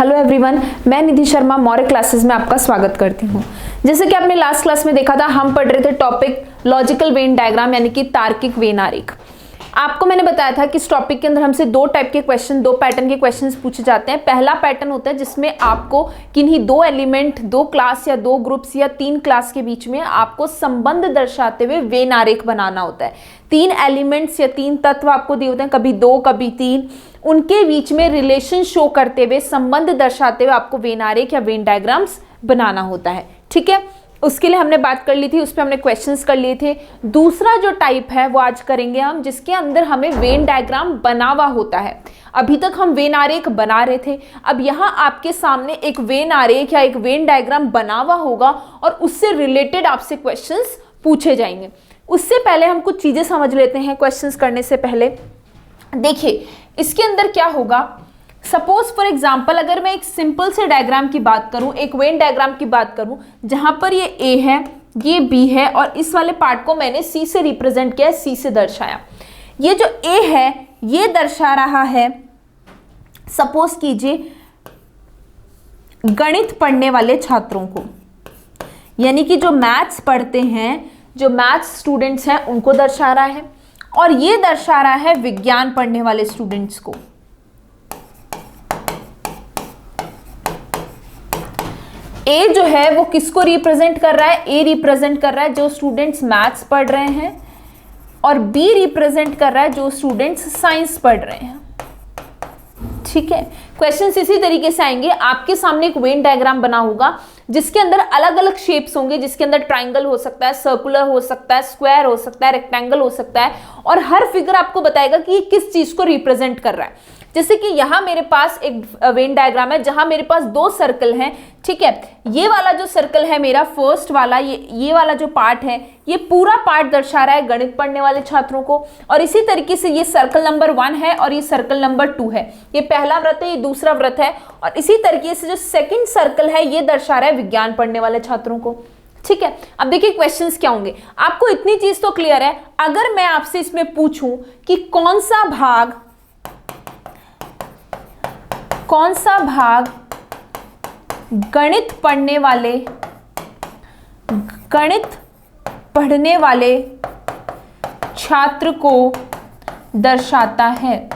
Hello everyone, मैं निधि Sharma Maurya classes में आपका स्वागत करती हूँ। जैसे कि आपने लास्ट क्लास में देखा था, हम पढ़ रहे थे टॉपिक लॉजिकल वेन डायग्राम यानी कि तार्किक वेन आरेख। आपको मैंने बताया था कि इस टॉपिक के अंदर हमसे दो टाइप के क्वेश्चन, दो पैटर्न के क्वेश्चंस पूछे जाते हैं। पहला पैटर्न होता है जिसमें आपको किन्हीं दो एलिमेंट, दो क्लास या दो ग्रुप्स या तीन क्लास के बीच में आपको संबंध दर्शाते हुए वेन आरेख बनाना होता है। तीन एलिमेंट्स या तीन तत्व आपको दिए होते हैं, कभी दो कभी तीन, उनके बीच में रिलेशन शो करते हुए, संबंध दर्शाते हुए आपको वेन आरेख या वेन डायग्राम्स बनाना होता है। ठीक है, उसके लिए हमने बात कर ली थी, उस पर हमने क्वेश्चंस कर लिए थे। दूसरा जो टाइप है वो आज करेंगे हम, जिसके अंदर हमें वेन डायग्राम बना हुआ होता है। अभी तक हम वेन आरेख बना रहे थे, अब यहाँ आपके सामने एक वेन आरेख या एक वेन डायग्राम बना हुआ होगा और उससे रिलेटेड आपसे क्वेश्चंस पूछे जाएंगे। उससे पहले हम कुछ चीजें समझ लेते हैं क्वेश्चंस करने से पहले। देखिए इसके अंदर क्या होगा, सपोज फॉर एग्जाम्पल अगर मैं एक सिंपल से डायग्राम की बात करूं, एक वेन डायग्राम की बात करूं, जहां पर ये ए है, ये बी है और इस वाले पार्ट को मैंने सी से रिप्रेजेंट किया, सी से दर्शाया। ये जो ए है ये दर्शा रहा है, सपोज कीजिए गणित पढ़ने वाले छात्रों को, यानी कि जो मैथ्स पढ़ते हैं, जो मैथ्स स्टूडेंट्स हैं उनको दर्शा रहा है, और ये दर्शा रहा है विज्ञान पढ़ने वाले स्टूडेंट्स को। ए जो है वो किसको रिप्रेजेंट कर रहा है, ए रिप्रेजेंट कर रहा है जो स्टूडेंट्स मैथ्स पढ़ रहे हैं, और बी रिप्रेजेंट कर रहा है जो स्टूडेंट्स साइंस पढ़ रहे हैं। ठीक है, क्वेश्चंस इसी तरीके से आएंगे। आपके सामने एक वेन डायग्राम बना होगा जिसके अंदर अलग अलग शेप्स होंगे, जिसके अंदर ट्राइंगल हो सकता है, सर्कुलर हो सकता है, स्क्वायर हो सकता है, रेक्टेंगल हो सकता है, और हर फिगर आपको बताएगा कि ये किस चीज को रिप्रेजेंट कर रहा है। जैसे कि यहाँ मेरे पास एक वेन डायग्राम है जहां मेरे पास दो सर्कल हैं। ठीक है, ये वाला जो सर्कल है मेरा फर्स्ट वाला, ये वाला जो पार्ट है, ये पूरा पार्ट दर्शा रहा है गणित पढ़ने वाले छात्रों को, और इसी तरीके से ये सर्कल नंबर 1 है और ये सर्कल नंबर 2 है। ये पहला वृत्त है, ये दूसरा वृत्त है, और इसी तरीके से जो सेकंड सर्कल है ये दर्शा रहा है विज्ञान पढ़ने वाले छात्रों को। ठीक है, अब देखिए क्वेश्चंस क्या होंगे। आपको इतनी चीज तो क्लियर है, अगर मैं आपसे इसमें पूछूं कि कौन सा भाग गणित पढ़ने वाले छात्र को दर्शाता है,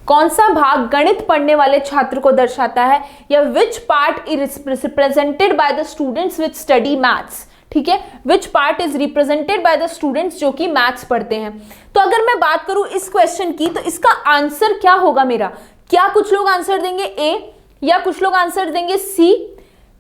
कौन सा भाग गणित पढ़ने वाले छात्र को दर्शाता है, या which part is represented by the students which study maths. ठीक है, which part is represented by the students जो कि मैथ्स पढ़ते हैं। तो अगर मैं बात करूं इस क्वेश्चन की, तो इसका आंसर क्या होगा मेरा? क्या कुछ लोग आंसर देंगे ए या कुछ लोग आंसर देंगे सी?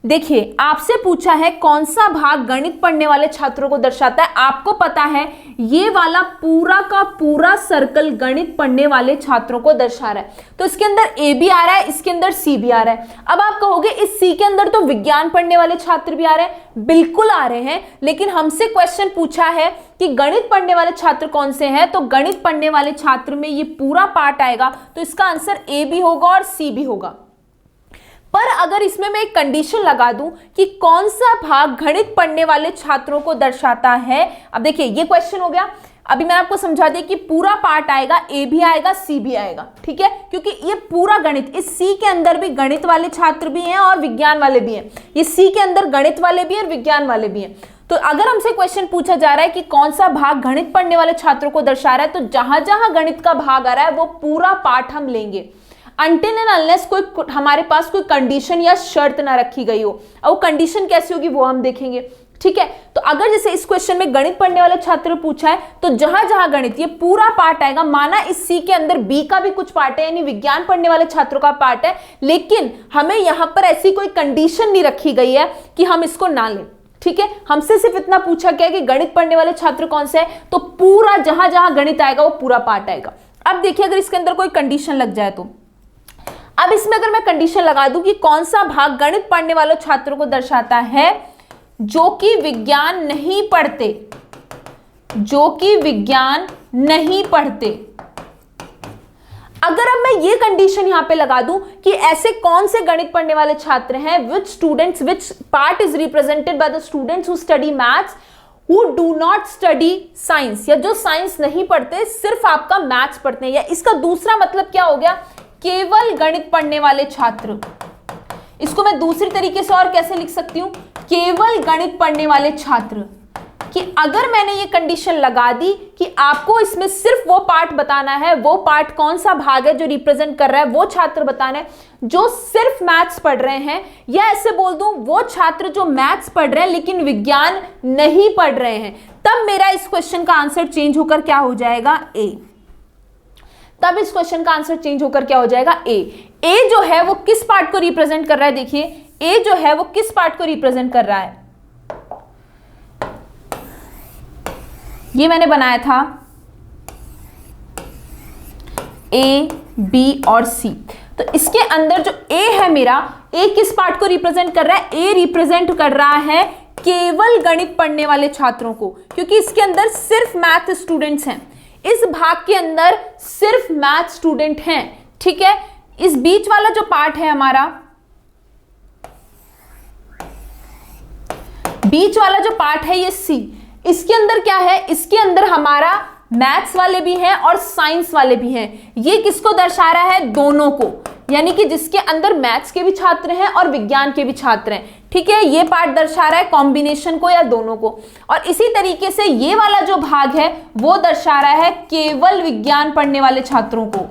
देखिए आपसे पूछा है कौन सा भाग गणित पढ़ने वाले छात्रों को दर्शाता है। आपको पता है ये वाला पूरा का पूरा सर्कल गणित पढ़ने वाले छात्रों को दर्शा रहा है, तो इसके अंदर ए भी आ रहा है, इसके अंदर सी भी आ रहा है। अब आप कहोगे इस सी के अंदर तो विज्ञान पढ़ने वाले छात्र भी आ रहे हैं। बिल्कुल आ रहे हैं, लेकिन हमसे क्वेश्चन पूछा है कि गणित पढ़ने वाले छात्र कौन से हैं, तो गणित पढ़ने वाले छात्र में ये पूरा पार्ट आएगा, तो इसका आंसर ए भी होगा और सी भी होगा। पर अगर इसमें मैं एक कंडीशन लगा दूं कि कौन सा भाग गणित पढ़ने वाले छात्रों को दर्शाता है, अब देखिए ये क्वेश्चन हो गया। अभी मैं आपको समझा दिया कि पूरा पार्ट आएगा, ए भी आएगा, सी भी आएगा। ठीक है, क्योंकि ये पूरा गणित, इस सी के अंदर भी गणित वाले छात्र भी हैं और विज्ञान वाले भी हैं। ये सी के अंदर गणित वाले भी हैं और विज्ञान वाले भी हैं। तो अगर हमसे क्वेश्चन पूछा जा रहा है कि कौन सा भाग गणित पढ़ने वाले छात्रों को दर्शा रहा है, तो जहां जहां गणित का भाग आ रहा है वो पूरा पार्ट हम लेंगे, अनटिल एंड अनलेस कोई हमारे पास कोई कंडीशन या शर्त ना रखी गई हो। और वो कंडीशन कैसी होगी वो हम देखेंगे। ठीक है, तो अगर जैसे इस क्वेश्चन में गणित पढ़ने वाले छात्र पूछा है, तो जहां जहां गणित ये पूरा पार्ट आएगा, माना इस सी के अंदर बी का भी कुछ पार्ट है, यानी विज्ञान पढ़ने वाले छात्रों का पार्ट है, लेकिन हमें यहां पर ऐसी कोई कंडीशन नहीं रखी गई है कि हम इसको ना लें। ठीक है, हमसे सिर्फ इतना पूछा गया कि गणित पढ़ने वाले छात्र कौन से हैं, तो पूरा जहां जहां गणित आएगा वो पूरा पार्ट आएगा। अब देखिए अगर इसके अंदर कोई कंडीशन लग जाए, तो अब इसमें अगर मैं कंडीशन लगा दूं कि कौन सा भाग गणित पढ़ने वाले छात्रों को दर्शाता है जो कि विज्ञान नहीं पढ़ते, अगर अब मैं ये कंडीशन यहां पे लगा दूं कि ऐसे कौन से गणित पढ़ने वाले छात्र हैं, which part is represented by the students who study maths who do not study science, या जो साइंस नहीं पढ़ते, सिर्फ आपका मैथ्स पढ़ते हैं। या इसका दूसरा मतलब क्या हो गया केवल गणित पढ़ने वाले छात्र। इसको मैं दूसरी तरीके से और कैसे लिख सकती हूं, केवल गणित पढ़ने वाले छात्र, कि अगर मैंने ये कंडीशन लगा दी कि आपको इसमें सिर्फ वो पार्ट बताना है, वो पार्ट कौन सा भाग है जो रिप्रेजेंट कर रहा है, वो छात्र बताना है जो सिर्फ मैथ्स पढ़ रहे हैं, या ऐसे बोल दूं वो छात्र जो मैथ्स पढ़ रहे हैं लेकिन विज्ञान नहीं पढ़ रहे हैं, तब मेरा इस क्वेश्चन का आंसर चेंज होकर क्या हो जाएगा, ए। तब इस क्वेश्चन का आंसर चेंज होकर क्या हो जाएगा, ए। ए जो है वो किस पार्ट को रिप्रेजेंट कर रहा है, देखिए ए जो है वो किस पार्ट को रिप्रेजेंट कर रहा है, ये मैंने बनाया था ए, बी और सी। तो इसके अंदर जो ए है मेरा, ए किस पार्ट को रिप्रेजेंट कर रहा है, ए रिप्रेजेंट कर रहा है केवल गणित पढ़ने वाले छात्रों को, क्योंकि इसके अंदर सिर्फ मैथ स्टूडेंट्स हैं, इस भाग के अंदर सिर्फ मैथ स्टूडेंट हैं, ठीक है। इस बीच वाला जो पार्ट है हमारा, बीच वाला जो पार्ट है ये सी, इसके अंदर क्या है, इसके अंदर हमारा मैथ्स वाले भी हैं और साइंस वाले भी हैं। ये किसको दर्शा रहा है, दोनों को, यानी कि जिसके अंदर मैथ्स के भी छात्र हैं और विज्ञान के भी छात्र हैं, ठीक है। ये पार्ट दर्शा रहा है कॉम्बिनेशन को या दोनों को। और इसी तरीके से ये वाला जो भाग है वो दर्शा रहा है केवल विज्ञान पढ़ने वाले छात्रों को।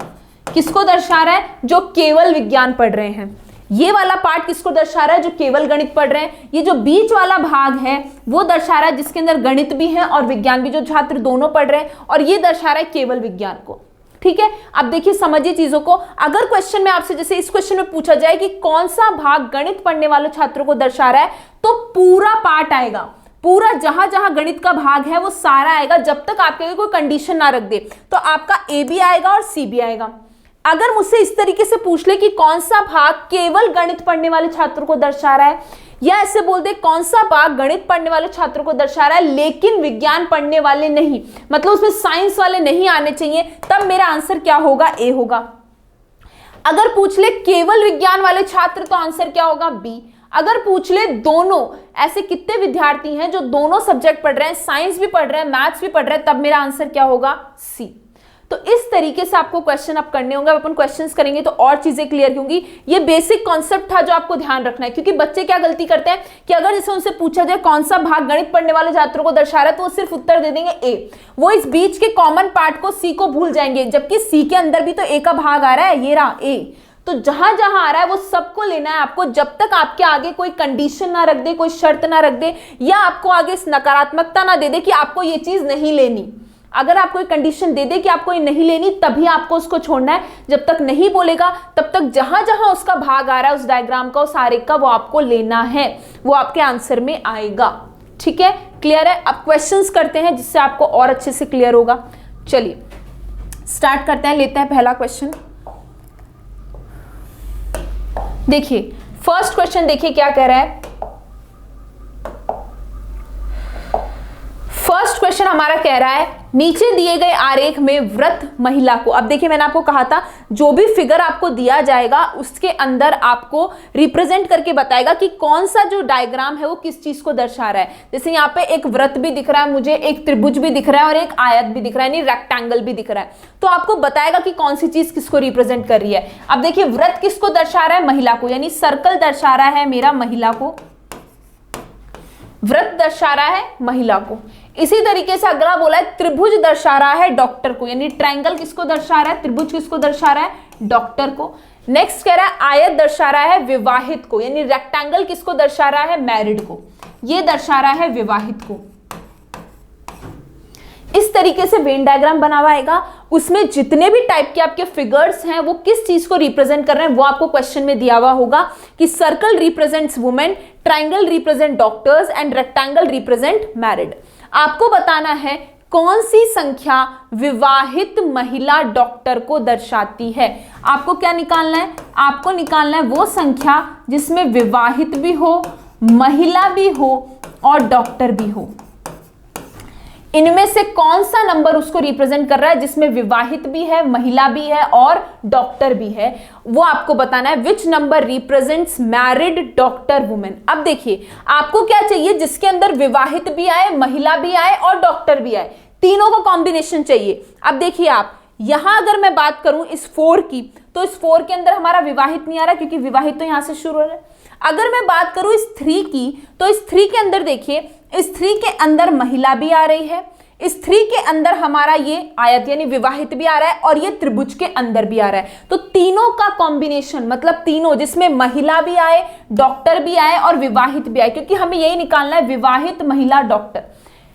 किसको दर्शा रहा है, जो केवल विज्ञान पढ़ रहे हैं। ये वाला पार्ट किसको दर्शा रहा है, जो केवल गणित पढ़ रहे हैं। ये जो बीच वाला भाग है वो दर्शा रहा है जिसके अंदर गणित भी है और विज्ञान भी, जो छात्र दोनों पढ़ रहे हैं, और ये दर्शा रहा है केवल विज्ञान को, ठीक है। अब देखिए समझिए चीजों को। अगर क्वेश्चन में आपसे, जैसे इस क्वेश्चन में पूछा जाए कि कौन सा भाग गणित पढ़ने वाले छात्रों को दर्शा रहा है, तो पूरा पार्ट आएगा, पूरा जहां जहां गणित का भाग है वो सारा आएगा, जब तक आपके कोई कंडीशन ना रख दे। तो आपका ए भी आएगा और सी भी आएगा। अगर मुझसे इस तरीके से पूछ ले कि कौन सा भाग केवल गणित पढ़ने वाले छात्रों को दर्शा रहा है, या ऐसे बोल दे कौन सा भाग गणित पढ़ने वाले छात्रों को दर्शा रहा है लेकिन विज्ञान पढ़ने वाले नहीं, मतलब उसमें साइंस वाले नहीं आने चाहिए, तब मेरा आंसर क्या होगा, ए होगा। अगर पूछ ले केवल विज्ञान वाले छात्र, तो आंसर क्या होगा, बी। अगर पूछ ले दोनों, ऐसे कितने विद्यार्थी हैं जो दोनों सब्जेक्ट पढ़ रहे हैं, साइंस भी पढ़ रहे हैं मैथ्स भी पढ़ रहे हैं, तब मेरा आंसर क्या होगा, सी। तो इस तरीके से आपको क्वेश्चन अब करने होंगे। अब अपन क्वेश्चंस करेंगे तो और चीजें क्लियर होंगी। ये बेसिक कॉन्सेप्ट था जो आपको ध्यान रखना है, क्योंकि बच्चे क्या गलती करते हैं कि अगर जैसे उनसे पूछा जाए कौन सा भाग गणित पढ़ने वाले छात्रों को दर्शा रहा है, तो वो सिर्फ उत्तर दे देंगे ए, वो इस बीच के कॉमन पार्ट को सी को भूल जाएंगे, जबकि सी के अंदर भी तो ए का भाग आ रहा है, ये रहा ए। तो जहां जहां आ रहा है वो सबको लेना है आपको, जब तक आपके आगे कोई कंडीशन ना रख दे, कोई शर्त ना रख दे, या आपको आगे नकारात्मकता ना दे दे कि आपको ये चीज नहीं लेनी। अगर आप कोई कंडीशन दे दे कि आपको ये नहीं लेनी, तभी आपको उसको छोड़ना है। जब तक नहीं बोलेगा तब तक जहां जहां उसका भाग आ रहा है उस डायग्राम का, उस आरेख का, वो आपको लेना है, वो आपके आंसर में आएगा, ठीक है। क्लियर है। अब क्वेश्चंस करते हैं जिससे आपको और अच्छे से क्लियर होगा। चलिए स्टार्ट करते हैं, लेते हैं पहला क्वेश्चन। देखिए फर्स्ट क्वेश्चन, देखिए क्या कह रहा है। फर्स्ट क्वेश्चन हमारा कह रहा है नीचे दिए गए आरेख में वृत्त महिला को। अब देखिए मैंने आपको कहा था जो भी फिगर आपको दिया जाएगा उसके अंदर आपको रिप्रेजेंट करके बताएगा कि कौन सा जो डायग्राम है वो किस चीज को दर्शा रहा है। जैसे यहाँ पे एक वृत्त भी दिख रहा है मुझे, एक त्रिभुज भी दिख रहा है और एक आयत भी दिख रहा है, यानी रेक्टेंगल भी दिख रहा है, तो आपको बताएगा कि कौन सी चीज किसको रिप्रेजेंट कर रही है। अब देखिए वृत्त किसको दर्शा रहा है, महिला को, यानी सर्कल दर्शा रहा है मेरा महिला को, वृत्त दर्शा रहा है महिला को। इसी तरीके से अगला बोला है त्रिभुज दर्शा रहा है डॉक्टर को, यानी ट्रायंगल किसको दर्शा रहा है, त्रिभुज किसको दर्शा रहा है, डॉक्टर को। नेक्स्ट कह रहा है आयत दर्शा रहा है विवाहित को, यानी रेक्टेंगल किसको दर्शा रहा है, मैरिड को, ये दर्शा रहा है विवाहित को। इस तरीके से वेन डायग्राम बना हुआ आएगा, उसमें जितने भी टाइप के आपके फिगर्स हैं वो किस चीज को रिप्रेजेंट कर रहे हैं वो आपको क्वेश्चन में दिया हुआ होगा कि circle represents women, triangle represent doctors and rectangle represent married. आपको बताना है कौन सी संख्या विवाहित महिला डॉक्टर को दर्शाती है। आपको क्या निकालना है, आपको निकालना है वो संख्या जिसमें विवाहित भी हो, महिला भी हो और डॉक्टर भी हो। इनमें से कौन सा नंबर उसको रिप्रेजेंट कर रहा है जिसमें विवाहित भी है, महिला भी है और डॉक्टर भी है, वो आपको बताना है। Which number represents married doctor women. अब देखिए आपको क्या चाहिए, जिसके अंदर विवाहित भी आए, महिला भी आए और डॉक्टर भी आए, तीनों का कॉम्बिनेशन चाहिए। अब देखिए आप यहां अगर मैं बात करूं इस 4 की, तो इस 4 के अंदर हमारा विवाहित नहीं आ रहा, क्योंकि विवाहित तो यहां से शुरू हो रहा है। अगर मैं बात करूं इस 3 की, तो इस 3 के अंदर देखिए, इस 3 के अंदर महिला भी आ रही है, इस 3 के अंदर हमारा ये आयत यानी विवाहित भी आ रहा है, और ये त्रिभुज के अंदर भी आ रहा है। तो तीनों का कॉम्बिनेशन, मतलब तीनों जिसमें महिला भी आए, डॉक्टर भी आए और विवाहित भी आए, क्योंकि हमें यही निकालना है विवाहित, महिला, डॉक्टर।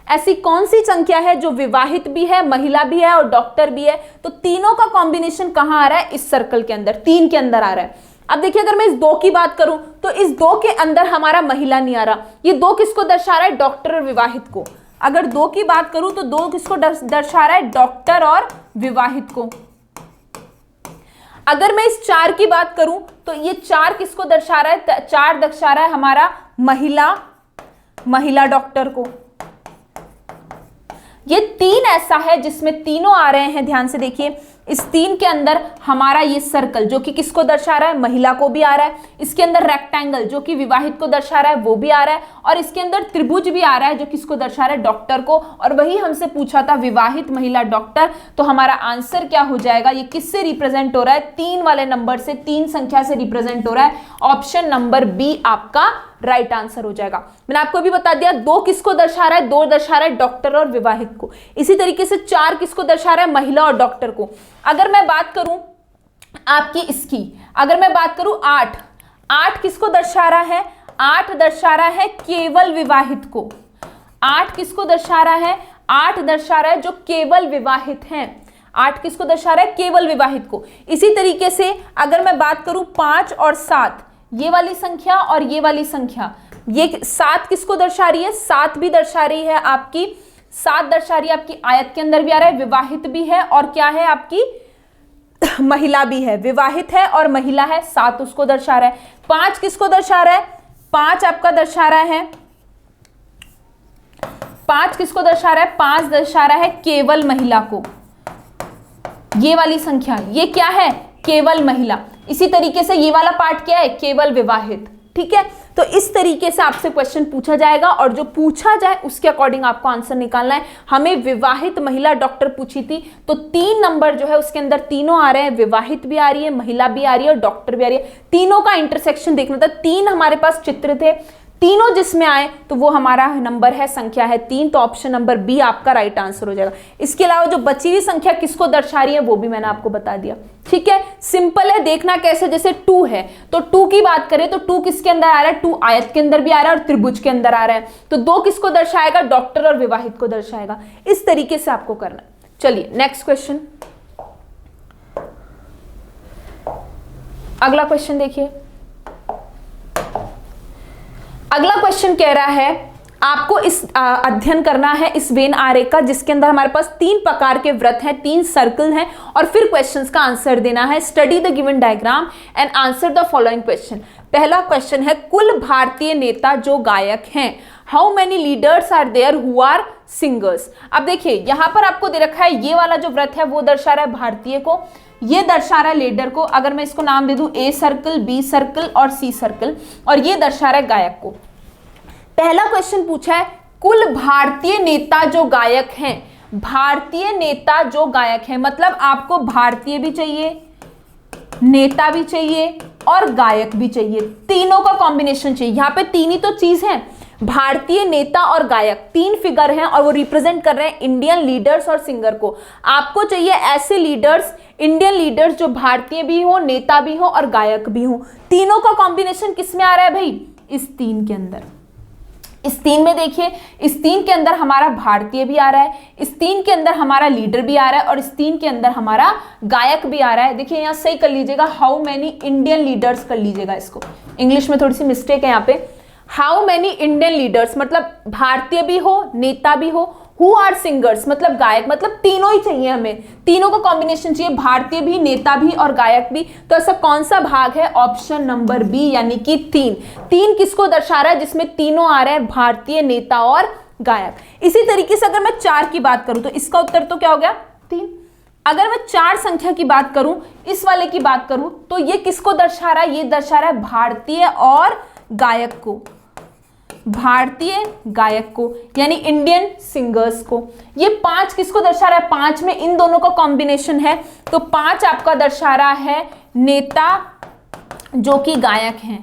ऐसी कौन सी संख्या है जो विवाहित भी है, महिला भी है और डॉक्टर भी है? तो तीनों का कॉम्बिनेशन कहां आ रहा है? इस सर्कल के अंदर, 3 के अंदर आ रहा है। अब देखिए, अगर मैं इस 2 की बात करूं, तो इस 2 के अंदर हमारा महिला नहीं आ रहा। ये 2 किसको दर्शा रहा है? डॉक्टर और विवाहित को। अगर 2 की बात करूं तो 2 किसको दर्शा रहा है? डॉक्टर और विवाहित को। अगर मैं इस 4 की बात करूं तो ये 4 किसको दर्शा रहा है? 4 दर्शा रहा है हमारा महिला डॉक्टर को। ये 3 ऐसा है जिसमें तीनों आ रहे हैं, ध्यान से देखिए। इस 3 के अंदर हमारा ये सर्कल जो कि किसको दर्शा रहा है? महिला को भी आ रहा है। इसके अंदर रेक्टेंगल जो कि विवाहित को दर्शा रहा है, वो भी आ रहा है। और इसके अंदर त्रिभुज भी आ रहा है जो किसको दर्शा रहा है? डॉक्टर को। और वही हमसे पूछा था, विवाहित, महिला, डॉक्टर। तो हमारा आंसर क्या हो जाएगा? ये किससे रिप्रेजेंट हो रहा है? 3 वाले नंबर से, 3 संख्या से रिप्रेजेंट हो रहा है। ऑप्शन नंबर बी आपका राइट आंसर हो जाएगा। मैंने आपको भी बता दिया, 2 किसको दर्शा रहा है? 2 दर्शा रहा है डॉक्टर और विवाहित को। इसी तरीके से 4 किसको दर्शा रहा है? महिला और डॉक्टर को। अगर मैं बात करूं आपकी इसकी, अगर मैं बात करूं 8 किसको दर्शा रहा है? 8 दर्शा रहा है केवल विवाहित को। 8 किसको दर्शा रहा है? 8 दर्शा रहा है जो केवल विवाहित हैं। 8 किसको दर्शा रहा है? केवल विवाहित को। इसी तरीके से अगर मैं बात करूं 5 और 7, ये वाली संख्या और ये वाली संख्या, ये 7 किसको दर्शा रही है? 7 भी दर्शा रही है आपकी, 7 दर्शा रही है आपकी आयत के अंदर भी आ रहा है, विवाहित भी है और क्या है आपकी? महिला भी है। विवाहित है और महिला है, 7 उसको दर्शा रहा है। 5 किसको दर्शा रहा है? 5 आपका दर्शा रहा है, 5 किसको दर्शा रहा है? 5 दर्शा रहा है केवल महिला को। ये वाली संख्या, ये क्या है? केवल महिला। इसी तरीके से ये वाला पार्ट क्या है? केवल विवाहित। ठीक है, तो इस तरीके से आपसे क्वेश्चन पूछा जाएगा और जो पूछा जाए उसके अकॉर्डिंग आपको आंसर निकालना है। हमें विवाहित, महिला, डॉक्टर पूछी थी, तो 3 नंबर जो है उसके अंदर तीनों आ रहे हैं, विवाहित भी आ रही है, महिला भी आ रही है और डॉक्टर भी आ रही है। तीनों का इंटरसेक्शन देखना था। 3 हमारे पास चित्र थे, तीनों जिसमें आए तो वो हमारा नंबर है, संख्या है 3। तो ऑप्शन नंबर बी आपका राइट आंसर हो जाएगा। इसके अलावा जो बची हुई संख्या किसको दर्शा रही है वो भी मैंने आपको बता दिया। ठीक है, सिंपल है, देखना कैसे। जैसे 2 है तो 2 की बात करें तो 2 किसके अंदर आ रहा है? 2 आयत के अंदर भी आ रहा है और त्रिभुज के अंदर आ रहा है। तो 2 किसको दर्शाएगा? डॉक्टर और विवाहित को दर्शाएगा। इस तरीके से आपको करना है। चलिए नेक्स्ट क्वेश्चन, अगला क्वेश्चन देखिए। अगला क्वेश्चन कह रहा है आपको इस अध्ययन करना है इस वेन आरेख का, जिसके अंदर हमारे पास 3 प्रकार के वृत्त हैं, 3 सर्कल हैं और फिर क्वेश्चंस का आंसर देना है। Study the given diagram and answer the following question. पहला क्वेश्चन है, कुल भारतीय नेता जो गायक हैं, how many leaders are there who are singers. अब देखिए यहां पर आपको दे रखा है, ये वाला जो वृत्त है वो दर्शा रहा है भारतीय को, ये दर्शा रहा है लीडर को। अगर मैं इसको नाम दे दूं ए सर्कल, बी सर्कल और सी सर्कल, और ये दर्शा रहा है गायक को। पहला क्वेश्चन पूछा है, कुल भारतीय नेता जो गायक हैं, भारतीय नेता जो गायक हैं, मतलब आपको भारतीय भी चाहिए, नेता भी चाहिए और गायक भी चाहिए, तीनों का कॉम्बिनेशन चाहिए। यहां पे 3 ही तो चीज है, भारतीय, नेता और गायक, 3 फिगर हैं और वो रिप्रेजेंट कर रहे हैं इंडियन लीडर्स और सिंगर को। आपको चाहिए ऐसे लीडर्स, इंडियन लीडर्स जो भारतीय भी हो, नेता भी हो और गायक भी हो। तीनों का कॉम्बिनेशन किसमें आ रहा है भाई? इस 3 के अंदर। इस 3 में देखिए, इस 3 के अंदर हमारा भारतीय भी आ रहा है, इस 3 के अंदर हमारा लीडर भी आ रहा है और इस 3 के अंदर हमारा गायक भी आ रहा है। देखिए यहाँ सही कर लीजिएगा, हाउ मेनी इंडियन लीडर्स कर लीजिएगा इसको, इंग्लिश में थोड़ी सी मिस्टेक है यहाँ पे। हाउ मेनी इंडियन लीडर्स मतलब भारतीय भी हो, नेता भी हो, हु आर सिंगर्स मतलब गायक, मतलब तीनों ही चाहिए हमें, तीनों का कॉम्बिनेशन चाहिए, भारतीय भी, नेता भी और गायक भी। तो ऐसा कौन सा भाग है? ऑप्शन नंबर बी यानी कि 3 किसको दर्शा रहा है? जिसमें तीनों आ रहे हैं, भारतीय, नेता और गायक। इसी तरीके से अगर मैं 4 की बात करूं तो इसका उत्तर तो क्या हो गया? 3। अगर मैं 4 संख्या की बात करूं, इस वाले की बात करूं, तो ये किसको दर्शा रहा है? ये दर्शा रहा है भारतीय और गायक को। भारतीय गायक को, यानी इंडियन सिंगर्स को। ये 5 किसको दर्शा रहा है? 5 में इन दोनों का कॉम्बिनेशन है, तो 5 आपका दर्शा रहा है नेता जो कि गायक हैं,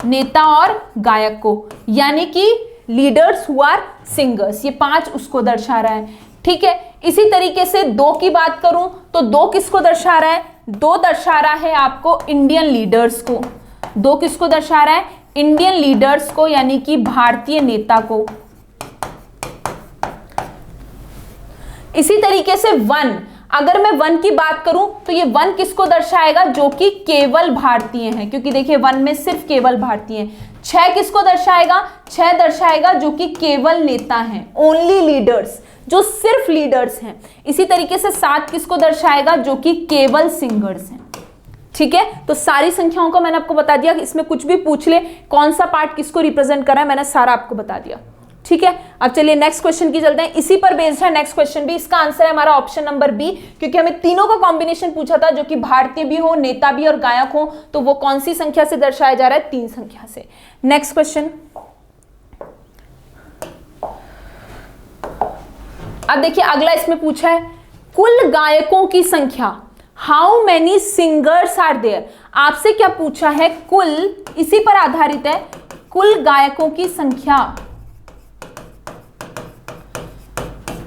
नेता और गायक को, यानी कि लीडर्स हु आर सिंगर्स। ये 5 उसको दर्शा रहा है, ठीक है। इसी तरीके से 2 की बात करूं तो 2 किसको दर्शा रहा है? 2 दर्शा रहा है आपको इंडियन लीडर्स को। 2 किसको दर्शा रहा है? इंडियन लीडर्स को, यानी कि भारतीय नेता को। इसी तरीके से 1, अगर मैं 1 की बात करूं तो ये 1 किसको दर्शाएगा? जो कि केवल भारतीय हैं, क्योंकि देखिए 1 में सिर्फ केवल भारतीय हैं। 6 किसको दर्शाएगा? 6 दर्शाएगा जो कि केवल नेता हैं, ओनली लीडर्स, जो सिर्फ लीडर्स हैं। इसी तरीके से 7 किसको दर्शाएगा? जो कि केवल सिंगर्स हैं, ठीक है। तो सारी संख्याओं का मैंने आपको बता दिया, इसमें कुछ भी पूछ ले कौन सा पार्ट किसको रिप्रेजेंट कर रहा है, मैंने सारा आपको बता दिया, ठीक है। अब चलिए नेक्स्ट क्वेश्चन की चलते हैं, इसी पर बेस्ड है नेक्स्ट क्वेश्चन भी। इसका आंसर है हमारा ऑप्शन नंबर बी, क्योंकि हमें तीनों का कॉम्बिनेशन पूछा था, जो कि भारतीय भी हो, नेता भी और गायक हो, तो वो कौन सी संख्या से दर्शाया जा रहा है? 3 संख्या से। नेक्स्ट क्वेश्चन, अब देखिए अगला इसमें पूछा है कुल गायकों की संख्या, how many singers are there. आपसे क्या पूछा है? कुल, इसी पर आधारित है, कुल गायकों की संख्या।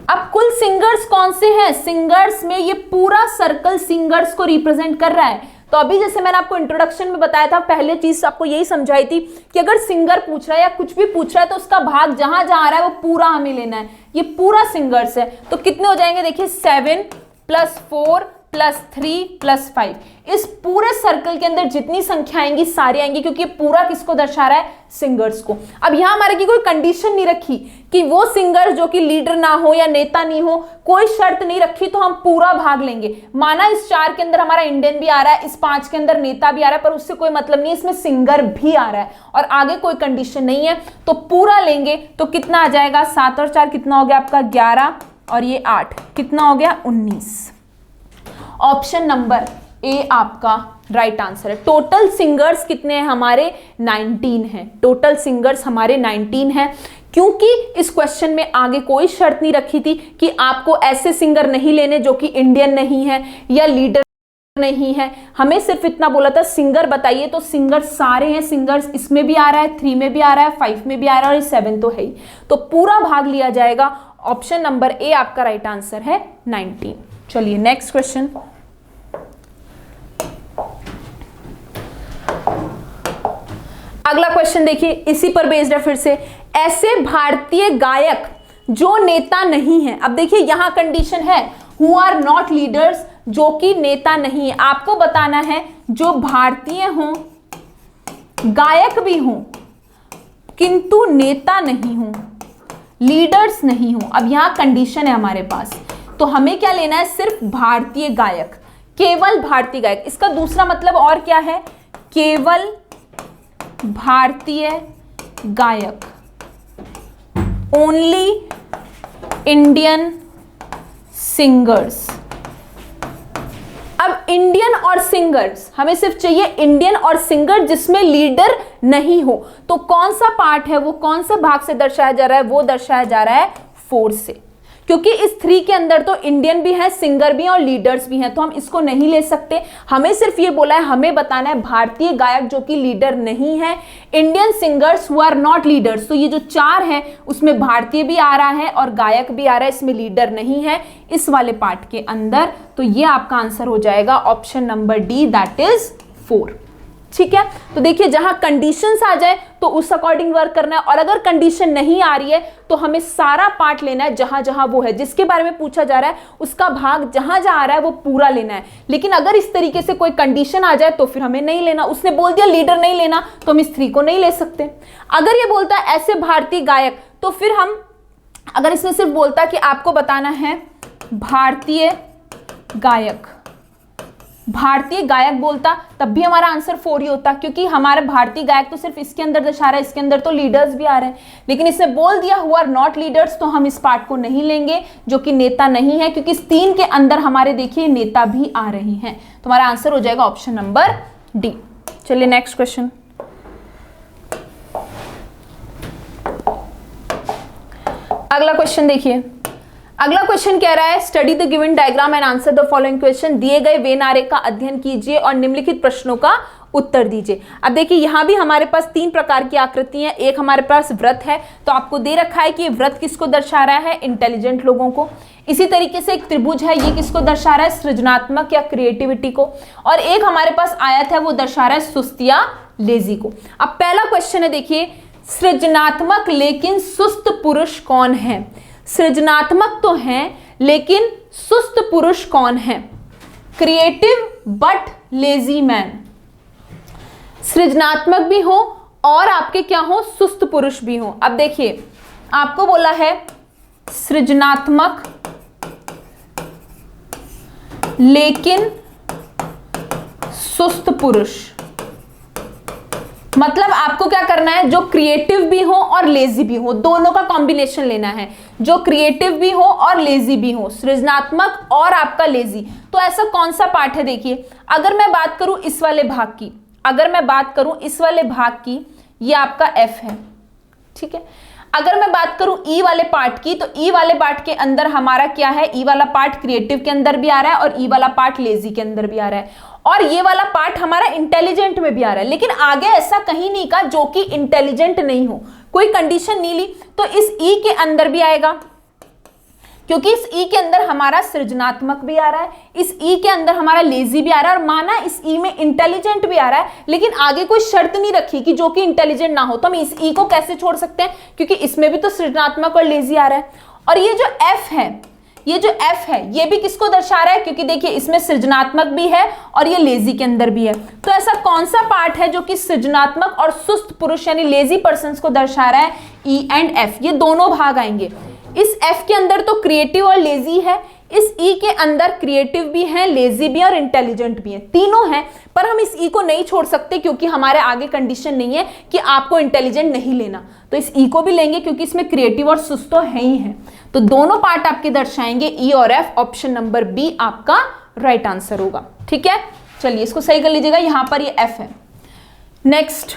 अब कुल सिंगर्स कौन से हैं? सिंगर्स में ये पूरा सर्कल सिंगर्स को रिप्रेजेंट कर रहा है। तो अभी जैसे मैंने आपको इंट्रोडक्शन में बताया था, पहले चीज आपको यही समझाई थी कि अगर सिंगर पूछ रहा है या कुछ भी पूछ रहा है तो उसका भाग जहां जहां आ रहा है वो पूरा हमें लेना है। ये पूरा सिंगर्स है, तो कितने हो जाएंगे? देखिए 7 + 4 + 3 + 5, इस पूरे सर्कल के अंदर जितनी संख्या आएंगी सारी आएंगी, क्योंकि ये पूरा किसको दर्शा रहा है? सिंगर्स को। अब यहां हमारे की कोई कंडीशन नहीं रखी कि वो सिंगर जो कि लीडर ना हो या नेता नहीं हो, कोई शर्त नहीं रखी, तो हम पूरा भाग लेंगे। माना इस 4 के अंदर हमारा इंडियन भी आ रहा है, इस 5 के अंदर नेता भी आ रहा है, पर उससे कोई मतलब नहीं, इसमें सिंगर भी आ रहा है और आगे कोई कंडीशन नहीं है, तो पूरा लेंगे। तो कितना आ जाएगा? 7 और 4 कितना हो गया आपका? 11, और ये 8 कितना हो गया? 19। ऑप्शन नंबर ए आपका राइट आंसर है। टोटल सिंगर्स कितने हैं हमारे? 19 हैं। टोटल सिंगर्स हमारे 19 हैं, क्योंकि इस क्वेश्चन में आगे कोई शर्त नहीं रखी थी कि आपको ऐसे सिंगर नहीं लेने जो कि इंडियन नहीं है या लीडर नहीं है। हमें सिर्फ इतना बोला था सिंगर बताइए, तो सिंगर सारे हैं। सिंगर्स इसमें भी आ रहा है, 3 में भी आ रहा है, 5 में भी आ रहा है और 7 तो है ही, तो पूरा भाग लिया जाएगा। ऑप्शन नंबर ए आपका राइट आंसर है 19। चलिए नेक्स्ट क्वेश्चन, अगला क्वेश्चन देखिए, इसी पर बेस्ड है फिर से। ऐसे भारतीय गायक जो नेता नहीं है। अब देखिए यहां कंडीशन है हु आर नॉट लीडर्स, जो कि नेता नहीं है। आपको बताना है जो भारतीय हों, गायक भी हों, किंतु नेता नहीं हों, लीडर्स नहीं हों। अब यहां कंडीशन है हमारे पास, तो हमें क्या लेना है? सिर्फ भारतीय गायक, केवल भारतीय गायक। इसका दूसरा मतलब और क्या है? केवल भारतीय गायक, ओनली इंडियन सिंगर्स। अब इंडियन और सिंगर्स, हमें सिर्फ चाहिए इंडियन और सिंगर जिसमें लीडर नहीं हो। तो कौन सा पार्ट है वो, कौन सा भाग से दर्शाया जा रहा है? वो दर्शाया जा रहा है 4 से, क्योंकि इस 3 के अंदर तो इंडियन भी है, सिंगर भी है और लीडर्स भी हैं, तो हम इसको नहीं ले सकते। हमें सिर्फ ये बोला है, हमें बताना है भारतीय गायक जो कि लीडर नहीं है, Indian singers who are not leaders. तो ये जो 4 है उसमें भारतीय भी आ रहा है और गायक भी आ रहा है, इसमें लीडर नहीं है इस वाले पार्ट के अंदर। तो ये आपका आंसर हो जाएगा option number D, that is 4। ठीक है, तो देखिए जहां कंडीशंस आ जाए तो उस अकॉर्डिंग वर्क करना है, और अगर कंडीशन नहीं आ रही है तो हमें सारा पार्ट लेना है जहां जहां वो है, जिसके बारे में पूछा जा रहा है उसका भाग जहां जहां आ रहा है वो पूरा लेना है। लेकिन अगर इस तरीके से कोई कंडीशन आ जाए तो फिर हमें नहीं लेना। उसने बोल दिया लीडर नहीं लेना, तो हम इस 3 को नहीं ले सकते। अगर ये बोलता है ऐसे भारतीय गायक, तो फिर हम, अगर इसमें सिर्फ बोलता कि आपको बताना है भारतीय गायक, भारतीय गायक बोलता, तब भी हमारा आंसर 4 ही होता, क्योंकि हमारा भारतीय गायक तो सिर्फ इसके अंदर दर्शा रहा है, इसके अंदर तो लीडर्स भी आ रहे हैं। लेकिन इसने बोल दिया हु आर नॉट लीडर्स, तो हम इस पार्ट को नहीं लेंगे जो कि नेता नहीं है, क्योंकि इस 3 के अंदर हमारे देखिए नेता भी आ रहे हैं। तो हमारा आंसर हो जाएगा ऑप्शन नंबर डी। चलिए नेक्स्ट क्वेश्चन। अगला क्वेश्चन देखिए, अगला क्वेश्चन कह रहा है study the given diagram and answer the following question. दिए गए वेन आरेख का अध्ययन कीजिए और निम्नलिखित प्रश्नों का उत्तर दीजिए। अब देखिए यहां भी हमारे पास 3 प्रकार की आकृतियां, एक हमारे पास वृत्त है, तो आपको दे रखा है कि वृत्त किसको दर्शा रहा है, इंटेलिजेंट लोगों को। इसी तरीके से एक त्रिभुज है, ये किसको दर्शा रहा है, सृजनात्मक या क्रिएटिविटी को। और एक हमारे पास आयत है, वो दर्शा रहा है सुस्त या लेजी को। अब पहला क्वेश्चन है, देखिए सृजनात्मक लेकिन सुस्त पुरुष कौन है। सृजनात्मक तो हैं लेकिन सुस्त पुरुष कौन है, क्रिएटिव बट लेजी मैन। सृजनात्मक भी हो और आपके क्या हो, सुस्त पुरुष भी हो। अब देखिए आपको बोला है सृजनात्मक लेकिन सुस्त पुरुष, मतलब आपको क्या करना है, जो क्रिएटिव भी हो और लेजी भी हो, दोनों का कॉम्बिनेशन लेना है। जो क्रिएटिव भी हो और लेजी भी हो, सृजनात्मक और आपका लेजी। तो ऐसा कौन सा पार्ट है, देखिए अगर मैं बात करूं इस वाले भाग की, अगर मैं बात करूं इस वाले भाग की, ये आपका एफ है, ठीक है। अगर मैं बात करूं ई वाले पार्ट की, तो ई वाले पार्ट के अंदर हमारा क्या है, ई वाला पार्ट क्रिएटिव के अंदर भी आ रहा है और ई वाला पार्ट लेजी के अंदर भी आ रहा है, और ये वाला पार्ट हमारा इंटेलिजेंट में भी आ रहा है। लेकिन आगे ऐसा कहीं नहीं कहा जो कि इंटेलिजेंट नहीं हो, कोई कंडीशन नहीं ली, तो इस ई के अंदर भी आएगा, क्योंकि इस ई के अंदर हमारा सृजनात्मक भी आ रहा है, इस ई के अंदर हमारा लेजी भी आ रहा है, और माना इस ई में इंटेलिजेंट भी आ रहा है, लेकिन आगे कोई शर्त नहीं रखी कि जो कि इंटेलिजेंट ना हो, तो हम इस ई को कैसे छोड़ सकते हैं, क्योंकि इसमें भी तो सृजनात्मक और लेजी आ रहा है। और ये जो एफ है, ये जो एफ है, ये भी किसको दर्शा रहा है, क्योंकि देखिए इसमें सृजनात्मक भी है और ये लेजी के अंदर भी है। तो ऐसा कौन सा पार्ट है जो कि सृजनात्मक और सुस्त पुरुष यानी लेजी पर्संस को दर्शा रहा है, ई एंड एफ, ये दोनों भाग आएंगे। इस एफ के अंदर तो क्रिएटिव और लेजी है, इस ई के अंदर क्रिएटिव भी है, लेजी भी और इंटेलिजेंट भी है, तीनों हैं। पर हम इस ई को नहीं छोड़ सकते क्योंकि हमारे आगे कंडीशन नहीं है कि आपको इंटेलिजेंट नहीं लेना, तो इस ई को भी लेंगे क्योंकि इसमें क्रिएटिव और सुस्त तो है ही है। तो दोनों पार्ट आपके दर्शाएंगे ई और एफ, ऑप्शन नंबर बी आपका राइट आंसर होगा, ठीक है। चलिए इसको सही कर लीजिएगा, यहां पर ये एफ है। नेक्स्ट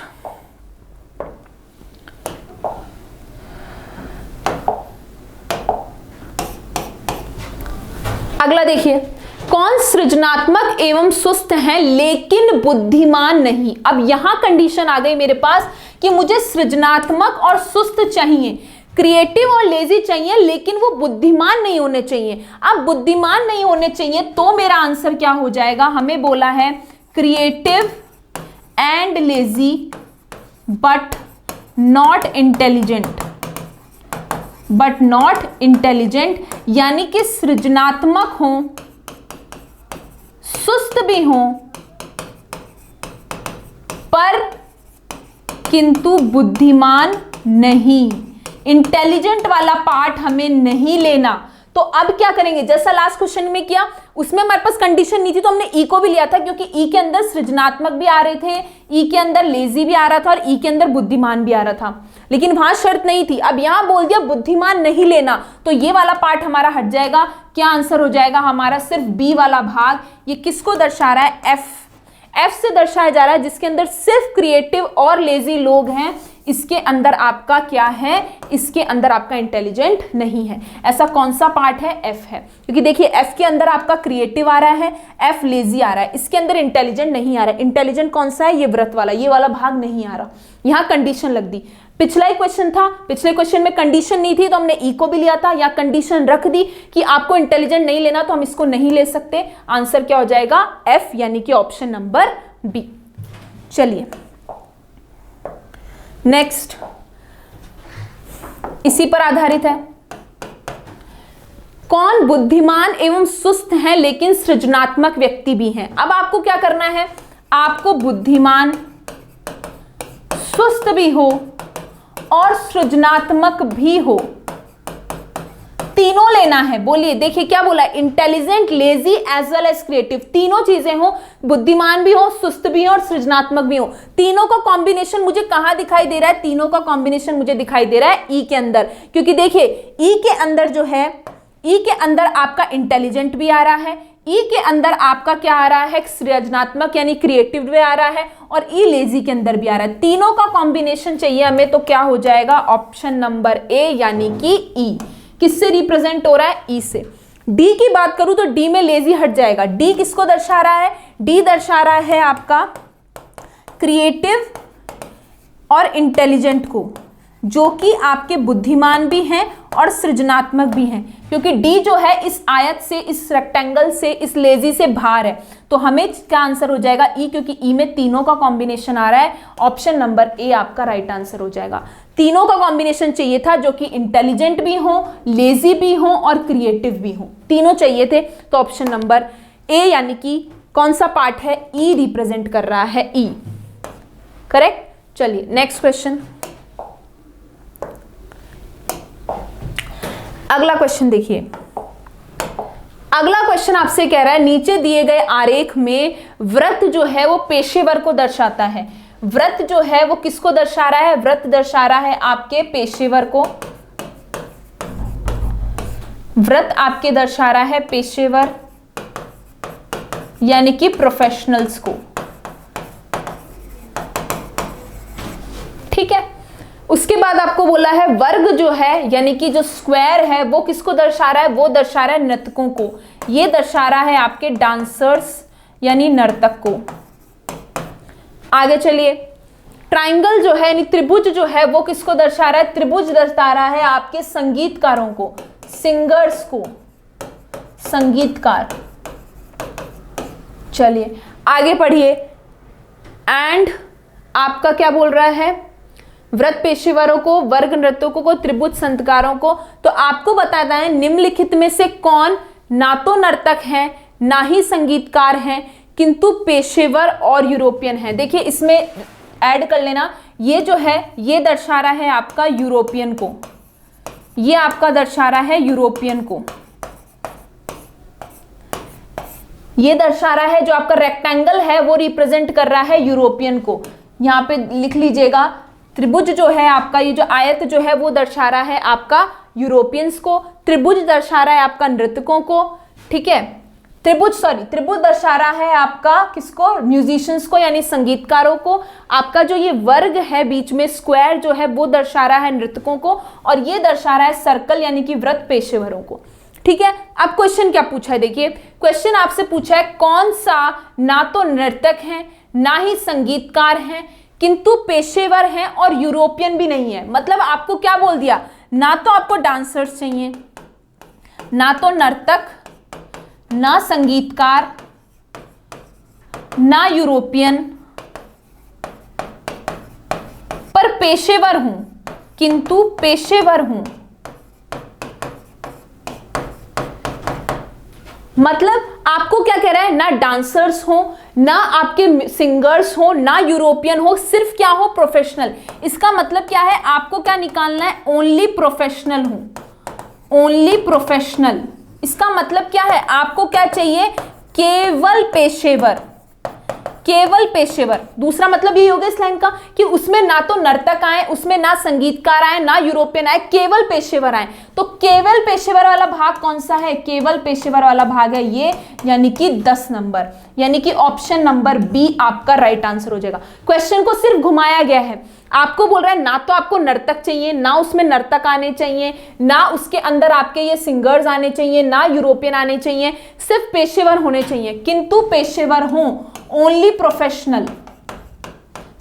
अगला देखिए, कौन सृजनात्मक एवं सुस्त हैं लेकिन बुद्धिमान नहीं। अब यहां कंडीशन आ गई मेरे पास कि मुझे सृजनात्मक और सुस्त चाहिए, क्रिएटिव और लेजी चाहिए, लेकिन वो बुद्धिमान नहीं होने चाहिए। अब बुद्धिमान नहीं होने चाहिए तो मेरा आंसर क्या हो जाएगा, हमें बोला है creative and lazy but not intelligent, but not intelligent, यानी कि सृजनात्मक हो, सुस्त भी हो, पर किंतु बुद्धिमान नहीं। इंटेलिजेंट वाला पार्ट हमें नहीं लेना। तो अब क्या करेंगे, जैसा लास्ट क्वेश्चन में किया, उसमें हमारे पास कंडीशन नहीं थी तो हमने ई को भी लिया था, क्योंकि ई के अंदर सृजनात्मक भी आ रहे थे, ई के अंदर लेजी भी आ रहा था और ई के अंदर बुद्धिमान भी आ रहा था, लेकिन वहां शर्त नहीं थी। अब यहां बोल दिया बुद्धिमान नहीं लेना, तो ये वाला पार्ट हमारा हट जाएगा। क्या आंसर हो जाएगा हमारा, सिर्फ बी वाला भाग। ये किसको दर्शा रहा है, एफ, एफ से दर्शाया जा रहा है, जिसके अंदर सिर्फ क्रिएटिव और लेजी लोग हैं। इसके अंदर आपका क्या है, इसके अंदर आपका इंटेलिजेंट नहीं है। ऐसा कौन सा पार्ट है, एफ है, क्योंकि देखिए एफ के अंदर आपका क्रिएटिव आ रहा है, एफ लेजी आ रहा है, इसके अंदर इंटेलिजेंट नहीं आ रहा है। इंटेलिजेंट कौन सा है, ये व्रत वाला, ये वाला भाग नहीं आ रहा। यहां कंडीशन लग दी। पिछला ही क्वेश्चन था, पिछले क्वेश्चन में कंडीशन नहीं थी तो हमने ई को भी लिया था, या कंडीशन रख दी कि आपको इंटेलिजेंट नहीं लेना तो हम इसको नहीं ले सकते। आंसर क्या हो जाएगा, एफ, यानी कि ऑप्शन नंबर बी। चलिए नेक्स्ट, इसी पर आधारित है, कौन बुद्धिमान एवं सुस्त हैं लेकिन सृजनात्मक व्यक्ति भी हैं। अब आपको क्या करना है, आपको बुद्धिमान, सुस्त भी हो और सृजनात्मक भी हो, तीनों लेना है। बोलिए, देखिए क्या बोला, intelligent, lazy as well as creative, तीनों चीजें हो, बुद्धिमान भी हो, सुस्त भी हो और सृजनात्मक भी हो। तीनों का कॉम्बिनेशन मुझे कहां दिखाई दे रहा है, तीनों का कॉम्बिनेशन मुझे दिखाई दे रहा है ई के अंदर, क्योंकि देखिए ई के अंदर जो है, ई के अंदर आपका इंटेलिजेंट भी आ रहा है, ई के अंदर आपका क्या आ रहा है, सृजनात्मक यानी क्रिएटिव वे आ रहा है, और ई लेजी के अंदर भी आ रहा है। तीनों का कॉम्बिनेशन चाहिए हमें, तो क्या हो जाएगा, ऑप्शन नंबर ए यानी कि ई। किससे रिप्रेजेंट हो रहा है, ई से। डी की बात करूं तो डी में लेजी हट जाएगा। डी किसको दर्शा रहा है, डी दर्शा रहा है आपका क्रिएटिव और इंटेलिजेंट को, जो कि आपके बुद्धिमान भी हैं और सृजनात्मक भी हैं, क्योंकि डी जो है इस आयत से, इस रेक्टेंगल से, इस लेजी से बाहर है। तो हमें क्या आंसर हो जाएगा, ई, क्योंकि ई में तीनों का कॉम्बिनेशन आ रहा है। ऑप्शन नंबर ए आपका राइट आंसर हो जाएगा। तीनों का कॉम्बिनेशन चाहिए था, जो कि इंटेलिजेंट भी हो, लेजी भी हो और क्रिएटिव भी हो, तीनों चाहिए थे। तो ऑप्शन नंबर ए यानी कि कौन सा पार्ट है, ई रिप्रेजेंट कर रहा है, ई। करेक्ट। चलिए नेक्स्ट क्वेश्चन। अगला क्वेश्चन देखिए। अगला क्वेश्चन आपसे कह रहा है, नीचे दिए गए आरेख में व्रत जो है वो पेशेवर को दर्शाता है। व्रत जो है वो किसको दर्शा रहा है, व्रत दर्शा रहा है आपके पेशेवर को। व्रत आपके दर्शा रहा है पेशेवर यानी कि प्रोफेशनल्स को। ठीक है। उसके बाद आपको बोला है वर्ग जो है यानी कि जो स्क्वायर है वो किसको दर्शा रहा है, वो दर्शा रहा है नर्तकों को। ये दर्शा रहा है आपके डांसर्स यानी नर्तक को। आगे चलिए। ट्राइंगल जो है यानी त्रिभुज जो है वो किसको दर्शा रहा है, त्रिभुज दर्शा रहा है आपके संगीतकारों को, सिंगर्स को, संगीतकार। चलिए आगे पढ़िए। एंड आपका क्या बोल रहा है, व्रत पेशेवरों को, वर्ग नर्तकों को, त्रिभुज संतकारों को। तो आपको बताना है निम्नलिखित में से कौन ना तो नर्तक हैं ना ही संगीतकार हैं, किंतु पेशेवर और यूरोपियन है। देखिए इसमें ऐड कर लेना, ये जो है ये दर्शा रहा है आपका यूरोपियन को, ये आपका दर्शा रहा है यूरोपियन को, ये दर्शा रहा है जो आपका रेक्टेंगल है वो रिप्रेजेंट कर रहा है यूरोपियन को। यहां पे लिख लीजिएगा, त्रिभुज जो है आपका, ये जो आयत जो है वो दर्शा रहा है आपका यूरोपियंस को, त्रिभुज दर्शा रहा है आपका नृतकों को। ठीक है, त्रिभुज दर्शा रहा है आपका किसको, म्यूजिशियंस को यानी संगीतकारों को। आपका जो ये वर्ग है बीच में स्क्वायर जो है वो दर्शा रहा है नृतकों को, और ये दर्शा रहा है सर्कल यानी कि व्रत पेशेवरों को। ठीक है। अब क्वेश्चन क्या पूछा है, देखिए क्वेश्चन आपसे पूछा है कौन सा ना तो नर्तक है ना ही संगीतकार हैं, किंतु पेशेवर हैं और यूरोपियन भी नहीं है। मतलब आपको क्या बोल दिया, ना तो आपको डांसर्स चाहिए, ना तो नर्तक, ना संगीतकार, ना यूरोपियन, पर पेशेवर हूं, किंतु पेशेवर हूं। मतलब आपको क्या कह रहा है, ना डांसर्स हो, ना आपके सिंगर्स हो, ना यूरोपियन हो, सिर्फ क्या हो, प्रोफेशनल। इसका मतलब क्या है, आपको क्या निकालना है, ओनली प्रोफेशनल हूं, ओनली प्रोफेशनल। इसका मतलब क्या है, आपको क्या चाहिए, केवल पेशेवर, केवल पेशेवर। दूसरा मतलब ये हो गया इस लाइन का कि उसमें ना तो नर्तक आए, उसमें ना संगीतकार आए, ना यूरोपियन आए, केवल पेशेवर आए। तो केवल पेशेवर वाला भाग कौन सा है, केवल पेशेवर वाला भाग है ये, यानी कि 10 नंबर, यानी कि ऑप्शन नंबर बी आपका राइट आंसर हो जाएगा। क्वेश्चन को सिर्फ घुमाया गया है, आपको बोल रहा है ना तो आपको नर्तक चाहिए, ना उसमें नर्तक आने चाहिए, ना उसके अंदर आपके ये सिंगर्स आने चाहिए, ना यूरोपियन आने चाहिए, सिर्फ पेशेवर होने चाहिए, किंतु पेशेवर हों, ओनली प्रोफेशनल।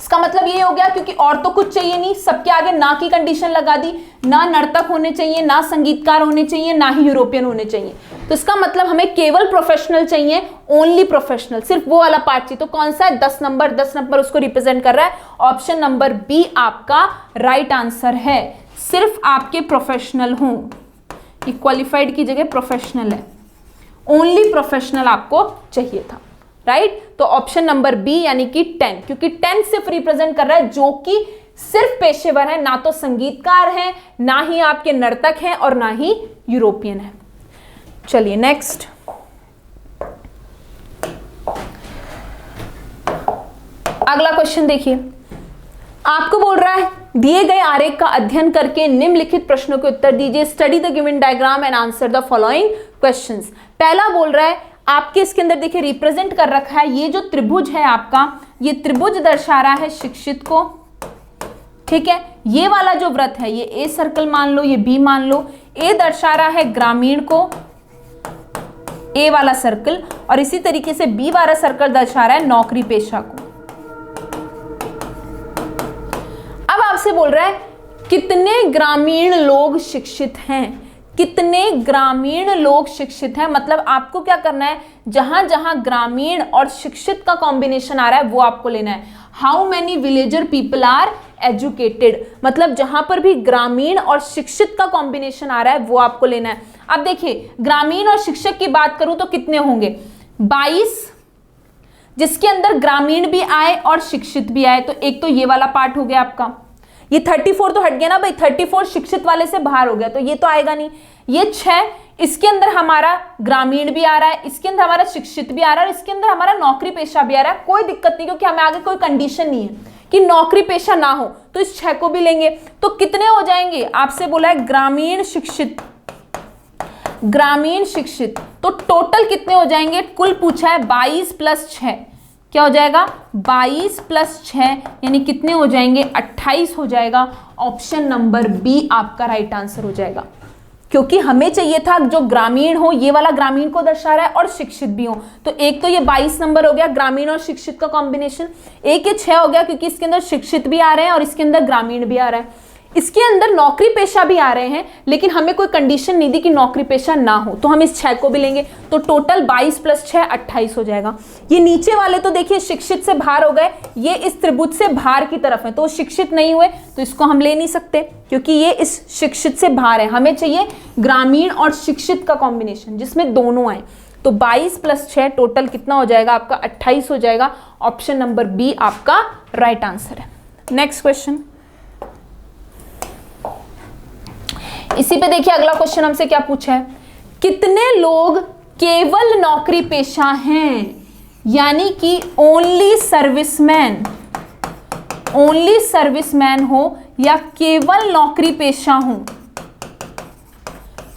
इसका मतलब ये हो गया, क्योंकि और तो कुछ चाहिए नहीं, सबके आगे ना की कंडीशन लगा दी, ना नर्तक होने चाहिए, ना संगीतकार होने चाहिए, ना ही यूरोपियन होने चाहिए। तो इसका मतलब हमें केवल प्रोफेशनल चाहिए, ओनली प्रोफेशनल, सिर्फ वो वाला पार्ट चाहिए। तो कौन सा है, 10 नंबर, 10 नंबर उसको रिप्रेजेंट कर रहा है। ऑप्शन नंबर बी आपका राइट आंसर है, सिर्फ आपके प्रोफेशनल हों, ये क्वालिफाइड की जगह प्रोफेशनल है, ओनली प्रोफेशनल आपको चाहिए था। राइट, तो ऑप्शन नंबर बी यानी कि 10, क्योंकि 10 सिर्फ रिप्रेजेंट कर रहा है जो कि सिर्फ पेशेवर है, ना तो संगीतकार है, ना ही आपके नर्तक हैं और ना ही यूरोपियन है। चलिए नेक्स्ट। अगला क्वेश्चन देखिए, आपको बोल रहा है दिए गए आरेख का अध्ययन करके निम्नलिखित प्रश्नों के उत्तर दीजिए। Study the given diagram and answer the following questions. पहला बोल रहा है आपके इसके अंदर देखिए रिप्रेजेंट कर रखा है, ये जो त्रिभुज है आपका, ये त्रिभुज दर्शा रहा है शिक्षित को, ठीक है। ये वाला जो वृत्त है, ये ए सर्कल मान लो, ये बी मान लो, ए दर्शा रहा है ग्रामीण को, ए वाला सर्कल, और इसी तरीके से बी वाला सर्कल दर्शा रहा है नौकरी पेशा को। अब आपसे बोल रहा है कितने ग्रामीण लोग शिक्षित हैं, कितने ग्रामीण लोग शिक्षित हैं, मतलब आपको क्या करना है, जहां जहां ग्रामीण और शिक्षित का कॉम्बिनेशन आ रहा है वो आपको लेना है। How many villager people are educated, मतलब जहां पर भी ग्रामीण और शिक्षित का कॉम्बिनेशन आ रहा है वो आपको लेना है। अब देखिए ग्रामीण और शिक्षक की बात करूं तो कितने होंगे, 22, जिसके अंदर ग्रामीण भी आए और शिक्षित भी आए, तो एक तो ये वाला पार्ट हो गया आपका। ये 34 तो हट गया ना भाई, 34 शिक्षित वाले से बाहर हो गया, तो ये तो आएगा नहीं। ये 6, इसके अंदर हमारा ग्रामीण भी आ रहा है, इसके अंदर हमारा शिक्षित भी आ रहा है, और इसके अंदर हमारा नौकरी पेशा भी आ रहा है। कोई दिक्कत नहीं, क्योंकि हमें आगे कोई कंडीशन नहीं है कि नौकरी पेशा ना हो, तो इस 6 को भी लेंगे। तो कितने हो जाएंगे, आपसे बोला है ग्रामीण शिक्षित, ग्रामीण शिक्षित, तो टोटल कितने हो जाएंगे, कुल पूछा है 22 + 6, क्या हो जाएगा 22 + 6, यानी कितने हो जाएंगे 28 हो जाएगा। ऑप्शन नंबर बी आपका राइट आंसर हो जाएगा, क्योंकि हमें चाहिए था जो ग्रामीण हो, ये वाला ग्रामीण को दर्शा रहा है और शिक्षित भी हो। तो एक तो ये 22 नंबर हो गया ग्रामीण और शिक्षित का कॉम्बिनेशन, एक ये 6 हो गया क्योंकि इसके अंदर शिक्षित भी आ रहे हैं और इसके अंदर ग्रामीण भी आ रहा है, इसके अंदर नौकरी पेशा भी आ रहे हैं, लेकिन हमें कोई कंडीशन नहीं दी कि नौकरी पेशा ना हो, तो हम इस 6 को भी लेंगे। तो टोटल 22 + 6 28 हो जाएगा। ये नीचे वाले तो देखिए शिक्षित से बाहर हो गए, ये इस त्रिभुज से बाहर की तरफ है, तो शिक्षित नहीं हुए, तो इसको हम ले नहीं सकते क्योंकि ये इस शिक्षित से बाहर है। हमें चाहिए ग्रामीण और शिक्षित का कॉम्बिनेशन जिसमें दोनों आए। तो 22 + 6 टोटल कितना हो जाएगा आपका 28 हो जाएगा। ऑप्शन नंबर बी आपका राइट आंसर है। नेक्स्ट क्वेश्चन, इसी पे देखिए अगला क्वेश्चन हमसे क्या पूछा है, कितने लोग केवल नौकरी पेशा हैं, यानी कि ओनली सर्विसमैन हो या केवल नौकरी पेशा हो।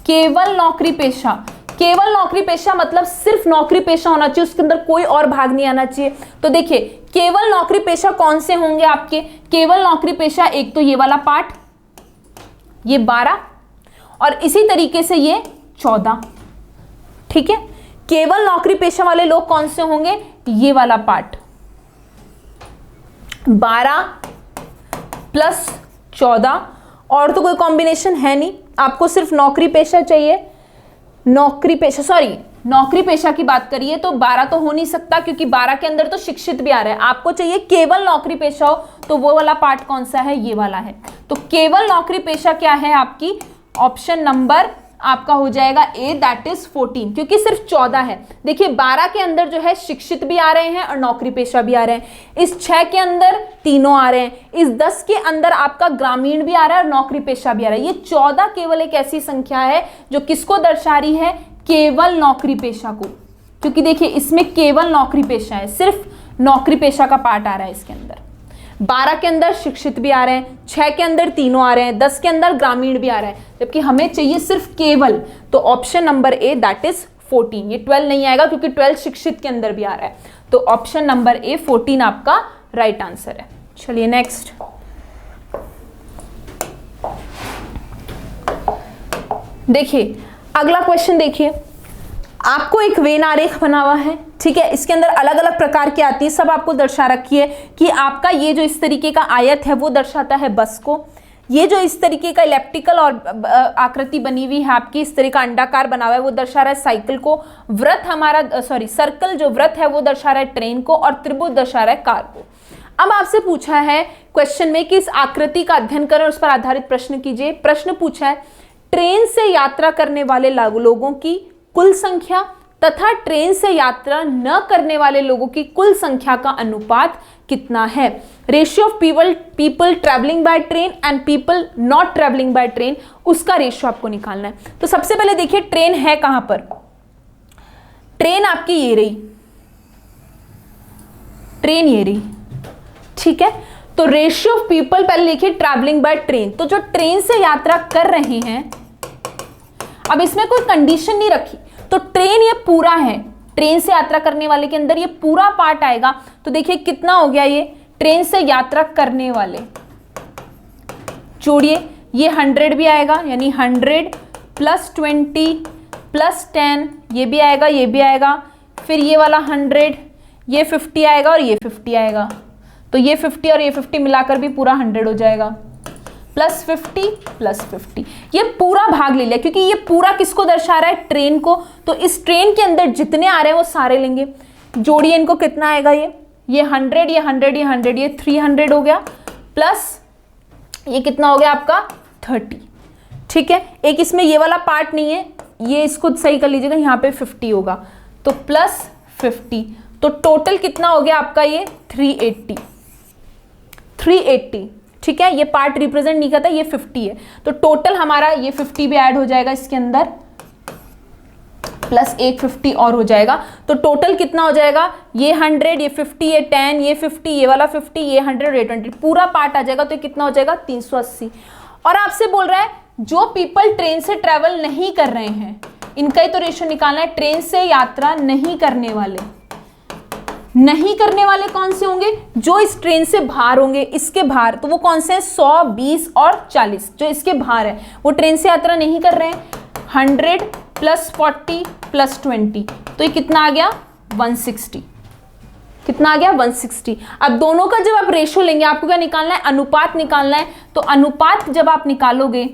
केवल नौकरी पेशा, केवल नौकरी पेशा मतलब सिर्फ नौकरी पेशा होना चाहिए, उसके अंदर कोई और भाग नहीं आना चाहिए। तो देखिए केवल नौकरी पेशा कौन से होंगे आपके, केवल नौकरी पेशा एक तो ये वाला पार्ट, ये 12, और इसी तरीके से ये 14, ठीक है। केवल नौकरी पेशा वाले लोग कौन से होंगे, ये वाला पार्ट 12 + 14, और तो कोई कॉम्बिनेशन है नहीं, आपको सिर्फ नौकरी पेशा चाहिए। नौकरी पेशा की बात करिए तो 12 तो हो नहीं सकता क्योंकि 12 के अंदर तो शिक्षित भी आ रहा है, आपको चाहिए केवल नौकरी पेशा हो, तो वो वाला पार्ट कौन सा है, ये वाला है। तो केवल नौकरी पेशा क्या है आपकी, ऑप्शन नंबर आपका हो जाएगा ए, दैट इज 14, क्योंकि सिर्फ 14 है। देखिए 12 के अंदर जो है शिक्षित भी आ रहे हैं और नौकरी पेशा भी आ रहे हैं, इस 6 के अंदर तीनों आ रहे हैं, इस 10 के अंदर आपका ग्रामीण भी आ रहा है और नौकरी पेशा भी आ रहा है। ये 14 केवल एक ऐसी संख्या है जो किसको दर्शा रही है, केवल नौकरी पेशा को, क्योंकि देखिए इसमें केवल नौकरी पेशा है, सिर्फ नौकरी पेशा का पार्ट आ रहा है इसके अंदर। 12 के अंदर शिक्षित भी आ रहे हैं, 6 के अंदर तीनों आ रहे हैं, 10 के अंदर ग्रामीण भी आ रहा है, जबकि हमें चाहिए सिर्फ केवल। तो option number A that is 14, ये 12 नहीं आएगा क्योंकि 12 शिक्षित के अंदर भी आ रहा है। तो ऑप्शन नंबर ए 14 आपका राइट आंसर है। चलिए नेक्स्ट, देखिए अगला क्वेश्चन, देखिए आपको एक वेन आरेख बना हुआ है, ठीक है। इसके अंदर अलग अलग प्रकार की आती है, सब आपको दर्शा रखी है कि आपका ये जो इस तरीके का आयत है वो दर्शाता है बस को, ये जो इस तरीके का इलेप्टिकल और आकृति बनी हुई है आपकी, इस तरह का अंडाकार बना हुआ है वो दर्शा रहा है साइकिल को, वृत्त हमारा सर्कल जो वृत्त है वो दर्शा रहा है ट्रेन को, और त्रिभुज दर्शा रहा है कार को। अब आपसे पूछा है क्वेश्चन में कि इस आकृति का अध्ययन करें और उस पर आधारित प्रश्न कीजिए। प्रश्न पूछा है ट्रेन से यात्रा करने वाले लोगों की कुल संख्या तथा ट्रेन से यात्रा न करने वाले लोगों की कुल संख्या का अनुपात कितना है। Ratio of people travelling by train and people not travelling by train, उसका रेशियो आपको निकालना है। तो सबसे पहले देखिए ट्रेन है कहां पर, ट्रेन आपकी ये रही, ट्रेन ये रही, ठीक है। तो रेशियो ऑफ पीपल पहले लिखिए ट्रैवलिंग बाय ट्रेन, तो जो ट्रेन से यात्रा कर रहे हैं, अब इसमें कोई कंडीशन नहीं रखी, तो ट्रेन ये पूरा है, ट्रेन से यात्रा करने वाले के अंदर ये पूरा पार्ट आएगा। तो देखिए कितना हो गया, ये ट्रेन से यात्रा करने वाले, जोड़िए ये 100 भी आएगा, यानी 100 प्लस 20 प्लस 10, ये भी आएगा, ये भी आएगा, फिर ये वाला 100, ये 50 आएगा और ये 50 आएगा। तो ये 50 और ये 50 मिलाकर भी पूरा 100 हो जाएगा, प्लस 50 प्लस 50, ये पूरा भाग ले लिया क्योंकि ये पूरा किसको दर्शा रहा है, ट्रेन को। तो इस ट्रेन के अंदर जितने आ रहे हैं वो सारे लेंगे, जोड़िए इनको, कितना आएगा, ये 100, ये 100, ये 100, ये 300 हो गया, प्लस ये कितना हो गया आपका 30। ठीक है, एक इसमें ये वाला पार्ट नहीं है, ये इसको सही कर लीजिएगा, यहाँ पे 50 होगा, तो प्लस 50, तो टोटल कितना हो गया आपका, ये 380। ठीक है, ये पार्ट रिप्रेजेंट नहीं करता, ये 50 है, तो टोटल हमारा ये 50 भी ऐड हो जाएगा इसके अंदर, प्लस एक 50 और हो जाएगा। तो टोटल कितना हो जाएगा, ये 100, ये 50, ये 10, ये 50, ये वाला 50, ये 100, ये 20, पूरा पार्ट आ जाएगा। तो कितना हो जाएगा 380। और आपसे बोल रहा है जो पीपल ट्रेन से ट्रेवल नहीं कर रहे हैं, इनका ही तो रेशियो निकालना है। ट्रेन से यात्रा नहीं करने वाले, नहीं करने वाले कौन से होंगे, जो इस ट्रेन से बाहर होंगे, इसके बाहर, तो वो कौन से हैं, 100, 20 और 40, जो इसके बाहर है वो ट्रेन से यात्रा नहीं कर रहे हैं। 100 प्लस 40 प्लस 20, तो ये कितना आ गया 160, कितना आ गया 160। अब दोनों का जब आप रेशियो लेंगे, आपको क्या निकालना है, अनुपात निकालना है। तो अनुपात जब आप निकालोगे,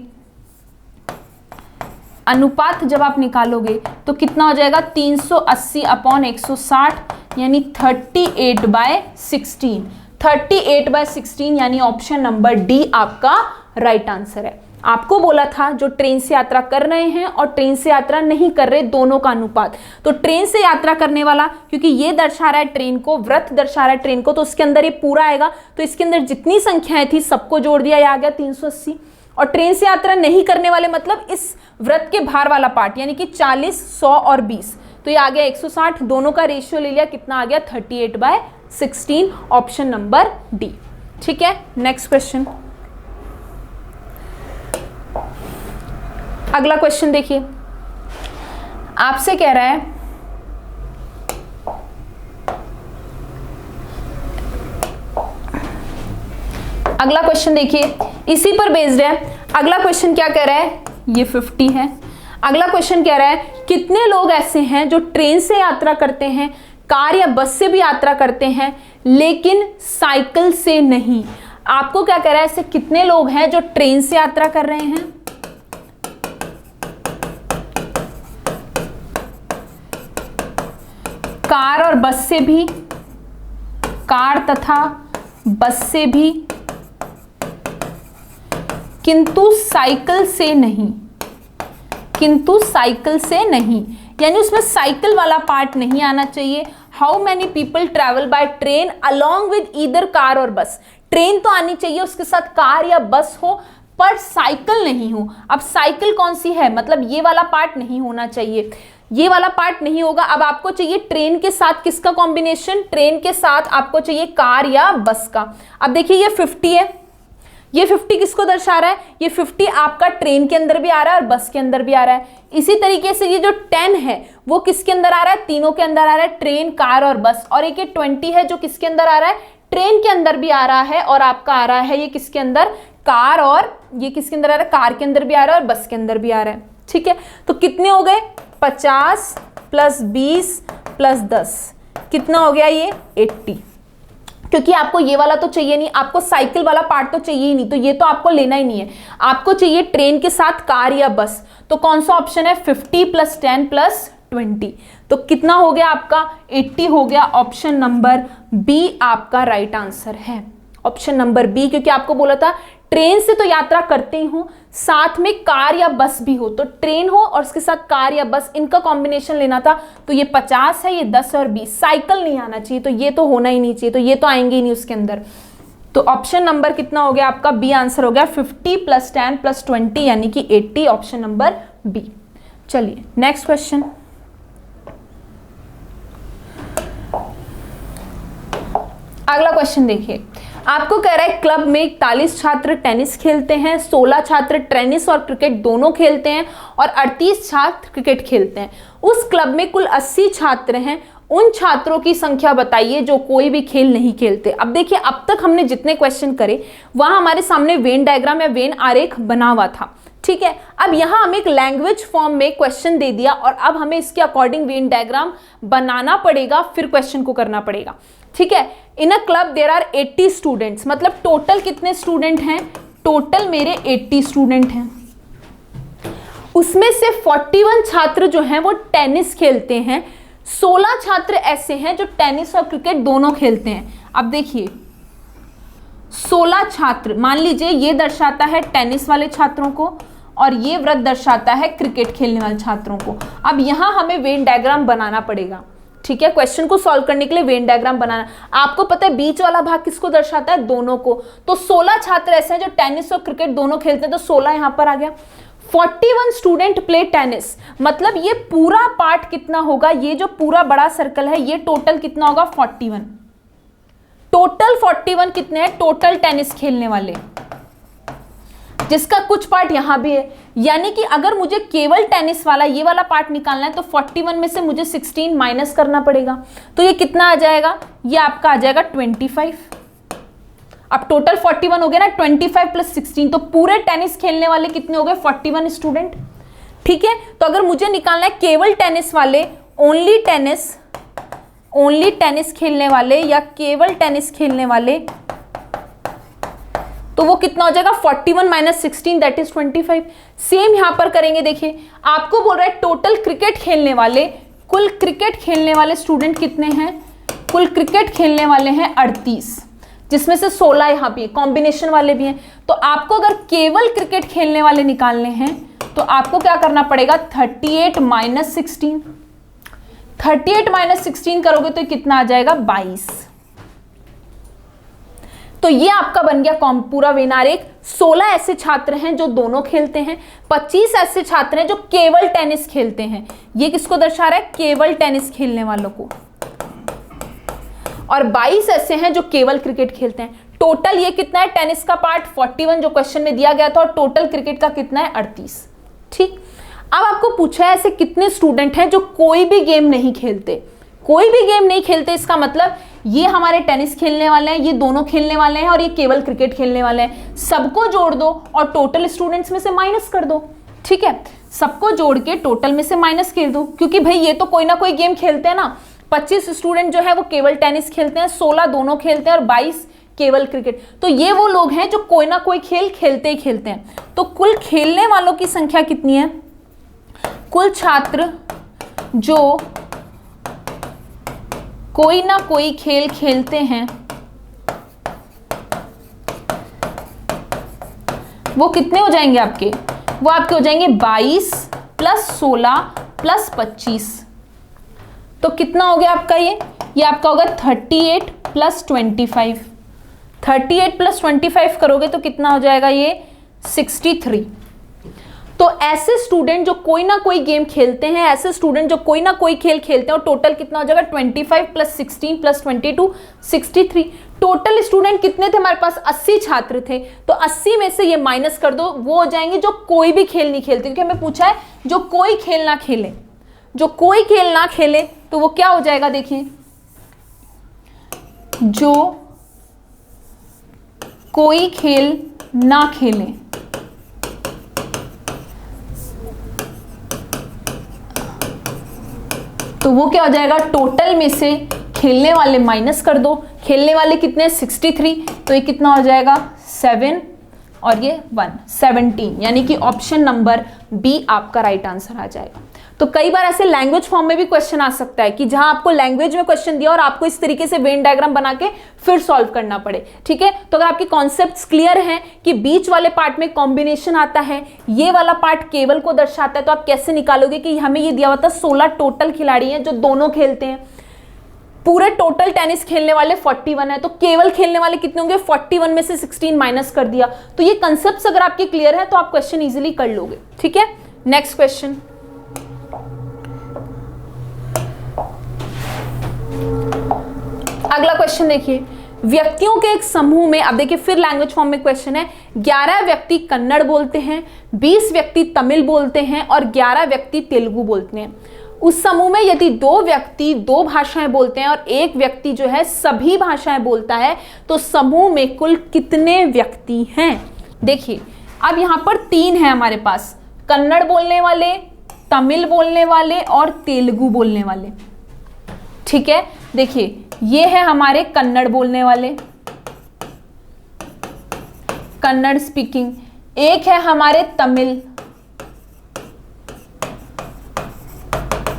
अनुपात जब आप निकालोगे तो कितना हो जाएगा 380/160, यानी 38/16, 38/16, यानी ऑप्शन नंबर डी आपका राइट आंसर है। आपको बोला था जो ट्रेन से यात्रा कर रहे हैं और ट्रेन से यात्रा नहीं कर रहे, दोनों का अनुपात। तो ट्रेन से यात्रा करने वाला, क्योंकि ये दर्शा रहा है ट्रेन को, वृत्त दर्शा रहा है ट्रेन को, तो उसके अंदर ये पूरा आएगा। तो इसके अंदर जितनी संख्याएं थी सबको जोड़ दिया, ये आ गया 380। और ट्रेन से यात्रा नहीं करने वाले मतलब इस वृत्त के बाहर वाला पार्ट, यानी कि 40, 100 और 20, तो ये आ गया 160। दोनों का रेशियो ले लिया, कितना आ गया 38/16, ऑप्शन नंबर डी। ठीक है, नेक्स्ट क्वेश्चन। अगला क्वेश्चन देखिए, आपसे कह रहा है अगला क्वेश्चन देखिए, इसी पर बेस्ड है। अगला क्वेश्चन क्या कह रहा है, ये 50 है। अगला क्वेश्चन कह रहा है कितने लोग ऐसे हैं जो ट्रेन से यात्रा करते हैं, कार या बस से भी यात्रा करते हैं, लेकिन साइकिल से नहीं। आपको क्या कह रहा है, ऐसे कितने लोग हैं जो ट्रेन से यात्रा कर रहे हैं, कार और बस से भी, कार तथा बस से भी, किंतु साइकिल से नहीं, किंतु साइकिल से नहीं, यानी उसमें साइकिल वाला पार्ट नहीं आना चाहिए। How many people travel by train along with either car और बस, ट्रेन तो आनी चाहिए, उसके साथ कार या बस हो, पर साइकिल नहीं हो। अब साइकिल कौन सी है, मतलब ये वाला पार्ट नहीं होना चाहिए, ये वाला पार्ट नहीं होगा। अब आपको चाहिए ट्रेन के साथ किसका कॉम्बिनेशन, ट्रेन के साथ आपको चाहिए कार या बस का। अब देखिए ये 50 है, ये 50 किसको दर्शा रहा है, ये 50 आपका ट्रेन के अंदर भी आ रहा है और बस के अंदर भी आ रहा है। इसी तरीके से ये जो 10 है वो किसके अंदर आ रहा है, तीनों के अंदर आ रहा है, ट्रेन, कार और बस। और एक ये 20 है जो किसके अंदर आ रहा है, ट्रेन के अंदर भी आ रहा है और आपका आ रहा है ये किसके अंदर, कार, और ये किसके अंदर आ रहा है, कार के अंदर भी आ रहा है और बस के अंदर भी आ रहा है। ठीक है, तो कितने हो गए, 50 प्लस 20 प्लस 10, कितना हो गया ये 80। क्योंकि आपको ये वाला तो चाहिए नहीं, आपको साइकिल वाला पार्ट तो चाहिए ही नहीं, तो ये तो आपको लेना ही नहीं है। आपको चाहिए ट्रेन के साथ कार या बस, तो कौन सा ऑप्शन है, 50 प्लस 10 प्लस 20, तो कितना हो गया आपका 80 हो गया। ऑप्शन नंबर बी आपका राइट आंसर है, ऑप्शन नंबर बी। क्योंकि आपको बोला था ट्रेन से तो यात्रा करते ही हूं, साथ में कार या बस भी हो, तो ट्रेन हो और उसके साथ कार या बस, इनका कॉम्बिनेशन लेना था। तो ये 50 है, ये 10 और 20, साइकिल नहीं आना चाहिए, तो ये तो होना ही नहीं चाहिए, तो ये तो आएंगे ही नहीं उसके अंदर। तो ऑप्शन नंबर कितना हो गया आपका, बी आंसर हो गया, 50 प्लस 10 प्लस 20 यानी कि 80, ऑप्शन नंबर बी। चलिए नेक्स्ट क्वेश्चन। अगला क्वेश्चन देखिए, आपको कह रहा है क्लब में 41 छात्र टेनिस खेलते हैं, 16 छात्र टेनिस और क्रिकेट दोनों खेलते हैं और 38 छात्र क्रिकेट खेलते हैं। उस क्लब में कुल 80 छात्र हैं, उन छात्रों की संख्या बताइए जो कोई भी खेल नहीं खेलते। अब देखिए, अब तक हमने जितने क्वेश्चन करे वहां हमारे सामने वेन डायग्राम या वेन आरेख बना हुआ था, ठीक है। अब यहां हमें एक लैंग्वेज फॉर्म में क्वेश्चन दे दिया और अब हमें इसके अकॉर्डिंग वेन डायग्राम बनाना पड़ेगा, फिर क्वेश्चन को करना पड़ेगा, ठीक है। In a club there are 80 students, मतलब टोटल कितने स्टूडेंट हैं? टोटल मेरे 80 स्टूडेंट हैं। उसमें से 41 छात्र जो हैं वो टेनिस खेलते हैं, 16 छात्र ऐसे हैं जो टेनिस और क्रिकेट दोनों खेलते हैं। अब देखिए 16 छात्र, मान लीजिए ये दर्शाता है टेनिस वाले छात्रों को और ये वृत्त दर्शाता है क्रिकेट खेलने वाले छात्रों को। अब यहां हमें वेन डायग्राम बनाना पड़ेगा, ठीक है। क्वेश्चन को सॉल्व करने के लिए वेन डायग्राम बनाना, आपको पता है बीच वाला भाग किसको दर्शाता है? दोनों को। तो 16 छात्र ऐसे हैं जो टेनिस और क्रिकेट दोनों खेलते हैं, तो 16 यहां पर आ गया। 41 स्टूडेंट प्ले टेनिस, मतलब ये पूरा पार्ट कितना होगा? ये जो पूरा बड़ा सर्कल है ये टोटल कितना होगा? 41। टोटल 41 कितने हैं? टोटल टेनिस खेलने वाले, जिसका कुछ पार्ट यहां भी है। यानी कि अगर मुझे केवल टेनिस वाला ये वाला पार्ट निकालना है तो 41 में से मुझे 16 माइनस करना पड़ेगा। तो ये कितना आ जाएगा? ये आपका आ जाएगा 25। अब टोटल 41 हो गया ना, 25 प्लस 16, तो पूरे टेनिस खेलने वाले कितने हो गए? 41 स्टूडेंट, ठीक है। तो अगर मुझे निकालना है केवल टेनिस वाले, ओनली टेनिस खेलने वाले या केवल टेनिस खेलने वाले, तो वो कितना हो जाएगा? 41 माइनस 16 दैट इज 25। सेम यहां पर करेंगे। देखिए आपको बोल रहा है टोटल क्रिकेट खेलने वाले, कुल क्रिकेट खेलने वाले स्टूडेंट कितने हैं? कुल क्रिकेट खेलने वाले हैं 38, जिसमें से 16 यहां पे कॉम्बिनेशन वाले भी हैं। तो आपको अगर केवल क्रिकेट खेलने वाले निकालने हैं तो आपको क्या करना पड़ेगा? 38 माइनस 16। 38 माइनस 16 करोगे तो कितना आ जाएगा? 22। तो ये आपका बन गया पूरा वेन आरेख। 16 ऐसे छात्र हैं जो दोनों खेलते हैं, 25 ऐसे छात्र हैं जो केवल टेनिस खेलते हैं। ये किसको दर्शा रहा है? केवल टेनिस खेलने वालों को। और 22 ऐसे हैं जो केवल क्रिकेट खेलते हैं। टोटल ये कितना है? टेनिस का पार्ट 41 जो क्वेश्चन में दिया गया था, और टोटल क्रिकेट का कितना है? 38, ठीक। अब आपको पूछा है ऐसे कितने स्टूडेंट हैं जो कोई भी गेम नहीं खेलते? कोई भी गेम नहीं खेलते, इसका मतलब ये हमारे टेनिस खेलने वाले हैं, ये दोनों खेलने वाले हैं और ये केवल क्रिकेट खेलने वाले हैं। सबको जोड़ दो और टोटल स्टूडेंट्स में से माइनस कर दो, ठीक है। सबको जोड़ के टोटल में से माइनस कर दो, क्योंकि भाई ये तो कोई ना कोई गेम खेलते हैं ना। 25 स्टूडेंट जो है वो केवल टेनिस खेलते हैं, 16 दोनों खेलते हैं और 22 केवल क्रिकेट। तो ये वो लोग हैं जो कोई ना कोई खेल खेलते ही खेलते हैं। तो कुल खेलने वालों की संख्या कितनी है? कुल छात्र जो कोई ना कोई खेल खेलते हैं वो कितने हो जाएंगे आपके? वो आपके हो जाएंगे 22 प्लस 16 प्लस 25। तो कितना हो गया आपका? ये आपका होगा 38 प्लस 25। 38 प्लस 25 करोगे तो कितना हो जाएगा? ये 63। तो ऐसे स्टूडेंट जो कोई ना कोई गेम खेलते हैं, ऐसे स्टूडेंट जो कोई ना कोई खेल खेलते हैं, और टोटल कितना हो जाएगा? 25 प्लस 16 प्लस 22 63। टोटल स्टूडेंट कितने थे हमारे पास? 80 छात्र थे। तो 80 में से ये माइनस कर दो, वो हो जाएंगे जो कोई भी खेल नहीं खेलते, क्योंकि हमें पूछा है जो कोई खेल ना खेले। जो कोई खेल ना खेले तो वो क्या हो जाएगा? देखिए, जो कोई खेल ना खेले, तो वो क्या हो जाएगा? टोटल में से खेलने वाले माइनस कर दो। खेलने वाले कितने? 63। तो ये कितना हो जाएगा? 7 और ये 1, 17। यानी कि ऑप्शन नंबर बी आपका राइट आंसर आ जाएगा। तो कई बार ऐसे लैंग्वेज फॉर्म में भी क्वेश्चन आ सकता है कि जहां आपको लैंग्वेज में क्वेश्चन दिया और आपको इस तरीके से वेन डायग्राम बना के फिर सॉल्व करना पड़े, ठीक है। तो अगर आपके कॉन्सेप्ट्स क्लियर हैं कि बीच वाले पार्ट में कॉम्बिनेशन आता है, ये वाला पार्ट केवल को दर्शाता है, तो आप कैसे निकालोगे कि हमें ये दिया हुआ था 16 टोटल खिलाड़ी हैं जो दोनों खेलते हैं, पूरे टोटल टेनिस खेलने वाले 41 है, तो केवल खेलने वाले कितने होंगे? 41 में से 16 माइनस कर दिया। तो ये कंसेप्ट्स अगर आपके क्लियर है तो आप क्वेश्चन इजीली कर लोगे, ठीक है। नेक्स्ट क्वेश्चन, अगला क्वेश्चन देखिए, व्यक्तियों के एक समूह में, अब देखिए फिर लैंग्वेज फॉर्म में क्वेश्चन है, 11 व्यक्ति कन्नड़ बोलते हैं, 20 व्यक्ति तमिल बोलते हैं और 11 व्यक्ति तेलुगु बोलते हैं। उस समूह में यदि 2 व्यक्ति 2 भाषाएं बोलते हैं और एक व्यक्ति जो है सभी भाषाएं बोलता है, तो समूह में कुल कितने व्यक्ति हैं? देखिए अब यहां पर 3 है हमारे पास, कन्नड़ बोलने वाले, तमिल बोलने वाले और तेलुगु बोलने वाले। ठीक है, देखिए ये है हमारे कन्नड़ बोलने वाले, कन्नड़ स्पीकिंग, एक है हमारे तमिल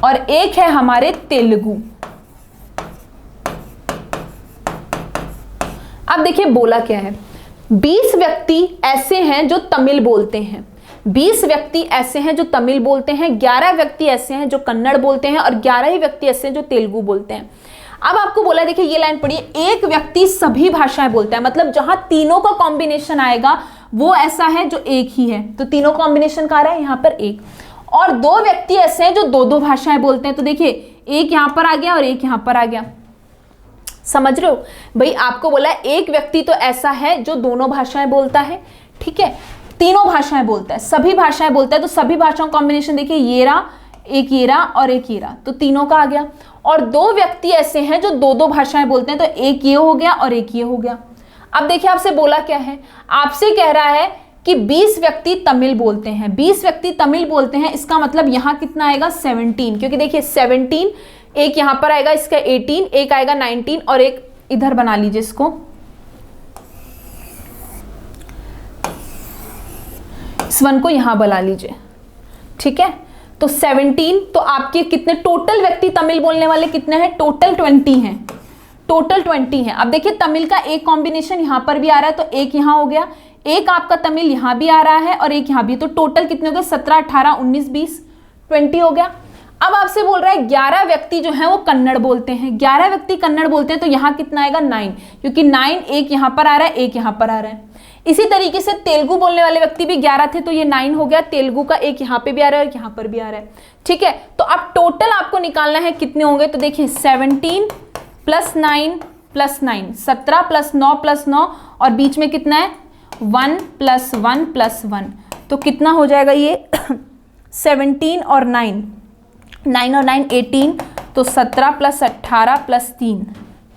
और एक है हमारे तेलुगु। अब देखिए बोला क्या है, 20 व्यक्ति ऐसे हैं जो तमिल बोलते हैं, 20 व्यक्ति ऐसे हैं जो तमिल बोलते हैं, 11 व्यक्ति ऐसे हैं जो कन्नड़ बोलते हैं और 11 ही व्यक्ति ऐसे हैं जो तेलुगु बोलते हैं। अब आपको बोला, देखिए ये लाइन पढ़िए, एक व्यक्ति सभी भाषाएं बोलता है, मतलब जहां तीनों का कॉम्बिनेशन आएगा वो ऐसा है जो एक ही है, तो तीनों कॉम्बिनेशन का आ रहा है यहां पर एक। और 2 व्यक्ति ऐसे हैं जो 2-2 भाषाएं बोलते हैं, तो देखिए एक यहां पर आ गया और एक यहां पर आ गया। समझ रहे हो भाई, आपको बोला एक व्यक्ति तो ऐसा है जो दोनों भाषाएं बोलता है, ठीक है, तीनों भाषाएं बोलता है, सभी भाषाएं बोलता है, तो सभी भाषाओं का कॉम्बिनेशन देखिए ये रहा, एक ये रहा और एक ये रहा, तो तीनों का आ गया। और 2 व्यक्ति ऐसे हैं जो 2-2 भाषाएं बोलते हैं, तो एक ये हो गया और एक ये हो गया। अब देखिए आपसे बोला क्या है, आपसे कह रहा है कि 20 व्यक्ति तमिल बोलते हैं, 20 व्यक्ति तमिल बोलते हैं, इसका मतलब यहां कितना आएगा 17, क्योंकि देखिए 17, एक यहां पर आएगा इसका 18, एक आएगा 19 और एक इधर बना लीजिए इसको, इस वन को यहां बना लीजिए। ठीक है, तो 17, तो आपके कितने टोटल व्यक्ति तमिल बोलने वाले कितने हैं? टोटल 20 हैं, टोटल 20 हैं। अब देखिए तमिल का एक कॉम्बिनेशन यहां पर भी आ रहा है, तो एक यहां हो गया, एक आपका तमिल यहां भी आ रहा है और एक यहां भी, तो टोटल कितने हो गए? 17, 18, 19, 20, 20 हो गया। अब आपसे बोल रहा है 11 व्यक्ति जो है वो कन्नड़ बोलते हैं, 11 व्यक्ति कन्नड़ बोलते हैं, तो यहां कितना आएगा? 9, क्योंकि 9 एक यहां पर आ रहा है, एक यहां पर आ रहा है। इसी तरीके से तेलुगु बोलने वाले व्यक्ति भी 11 थे, तो ये 9 हो गया, तेलुगु का एक यहाँ पे भी आ रहा है और यहाँ पर भी आ रहा है। ठीक है, तो अब टोटल आपको निकालना है कितने होंगे, तो देखिए 17 + 9 + 9, 17 + 9 + 9 और बीच में कितना है? 1 + 1 + 1, तो कितना हो जाएगा ये 17 और 9, 9 और 9 18, तो 17 + 18 + 3।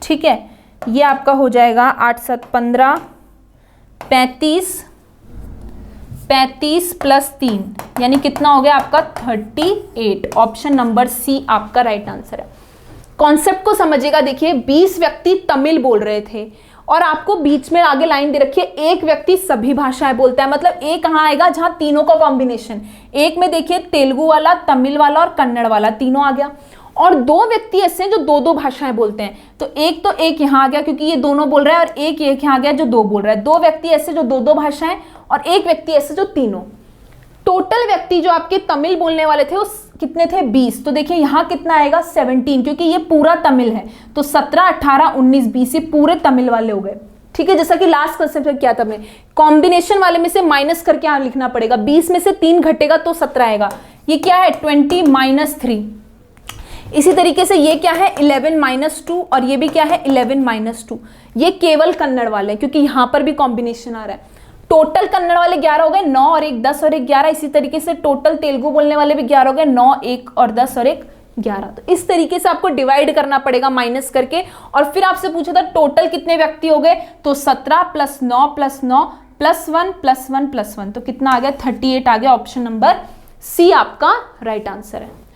ठीक है, ये आपका हो जाएगा 8 7 15, 35 + 3, यानी कितना हो गया आपका 38। ऑप्शन नंबर सी आपका राइट आंसर है। कॉन्सेप्ट को समझिएगा, देखिए 20 व्यक्ति तमिल बोल रहे थे और आपको बीच में आगे लाइन दे रखी है, एक व्यक्ति सभी भाषाएं बोलता है, मतलब एक कहाँ आएगा? जहां तीनों का कॉम्बिनेशन, एक में देखिए तेलुगु वाला, तमिल वाला और कन्नड़ वाला तीनों आ गया। और 2 व्यक्ति ऐसे हैं जो 2-2 भाषाएं बोलते हैं, तो एक यहाँ आ गया क्योंकि ये दोनों बोल रहा है और एक यहाँ आ गया जो 2 बोल रहा है। 2 व्यक्ति ऐसे जो 2-2 भाषाएं और एक व्यक्ति ऐसे जो तीनों। टोटल व्यक्ति जो आपके तमिल बोलने वाले थे वो कितने थे? 20, तो देखिए यहाँ कितना आएगा? 17, क्योंकि ये पूरा तमिल है, तो 17 18 19 20 ये पूरे तमिल वाले हो गए। ठीक है, जैसा कि लास्ट कंसेप्ट में किया था हमने, कॉम्बिनेशन वाले में से माइनस करके यहाँ लिखना पड़ेगा, 20 में से 3 घटेगा तो 17 आएगा। ये क्या है? 20 - 3। इसी तरीके से ये क्या है? 11 - 2 और ये भी क्या है? 11 - 2। ये केवल कन्नड़ वाले, क्योंकि यहां पर भी कॉम्बिनेशन आ रहा है। टोटल कन्नड़ वाले 11 हो गए, 9 और 1 10 और 1 11। इसी तरीके से टोटल तेलुगु बोलने वाले भी 11 हो गए, 9 1 और 10 और 1 11। तो इस तरीके से आपको डिवाइड करना पड़ेगा माइनस करके। और फिर आपसे पूछा था टोटल कितने व्यक्ति हो गए, तो 17 + 9 + 9 + 1 + 1 + 1, तो कितना आ गया? 38 आ गया। ऑप्शन नंबर सी आपका राइट आंसर है।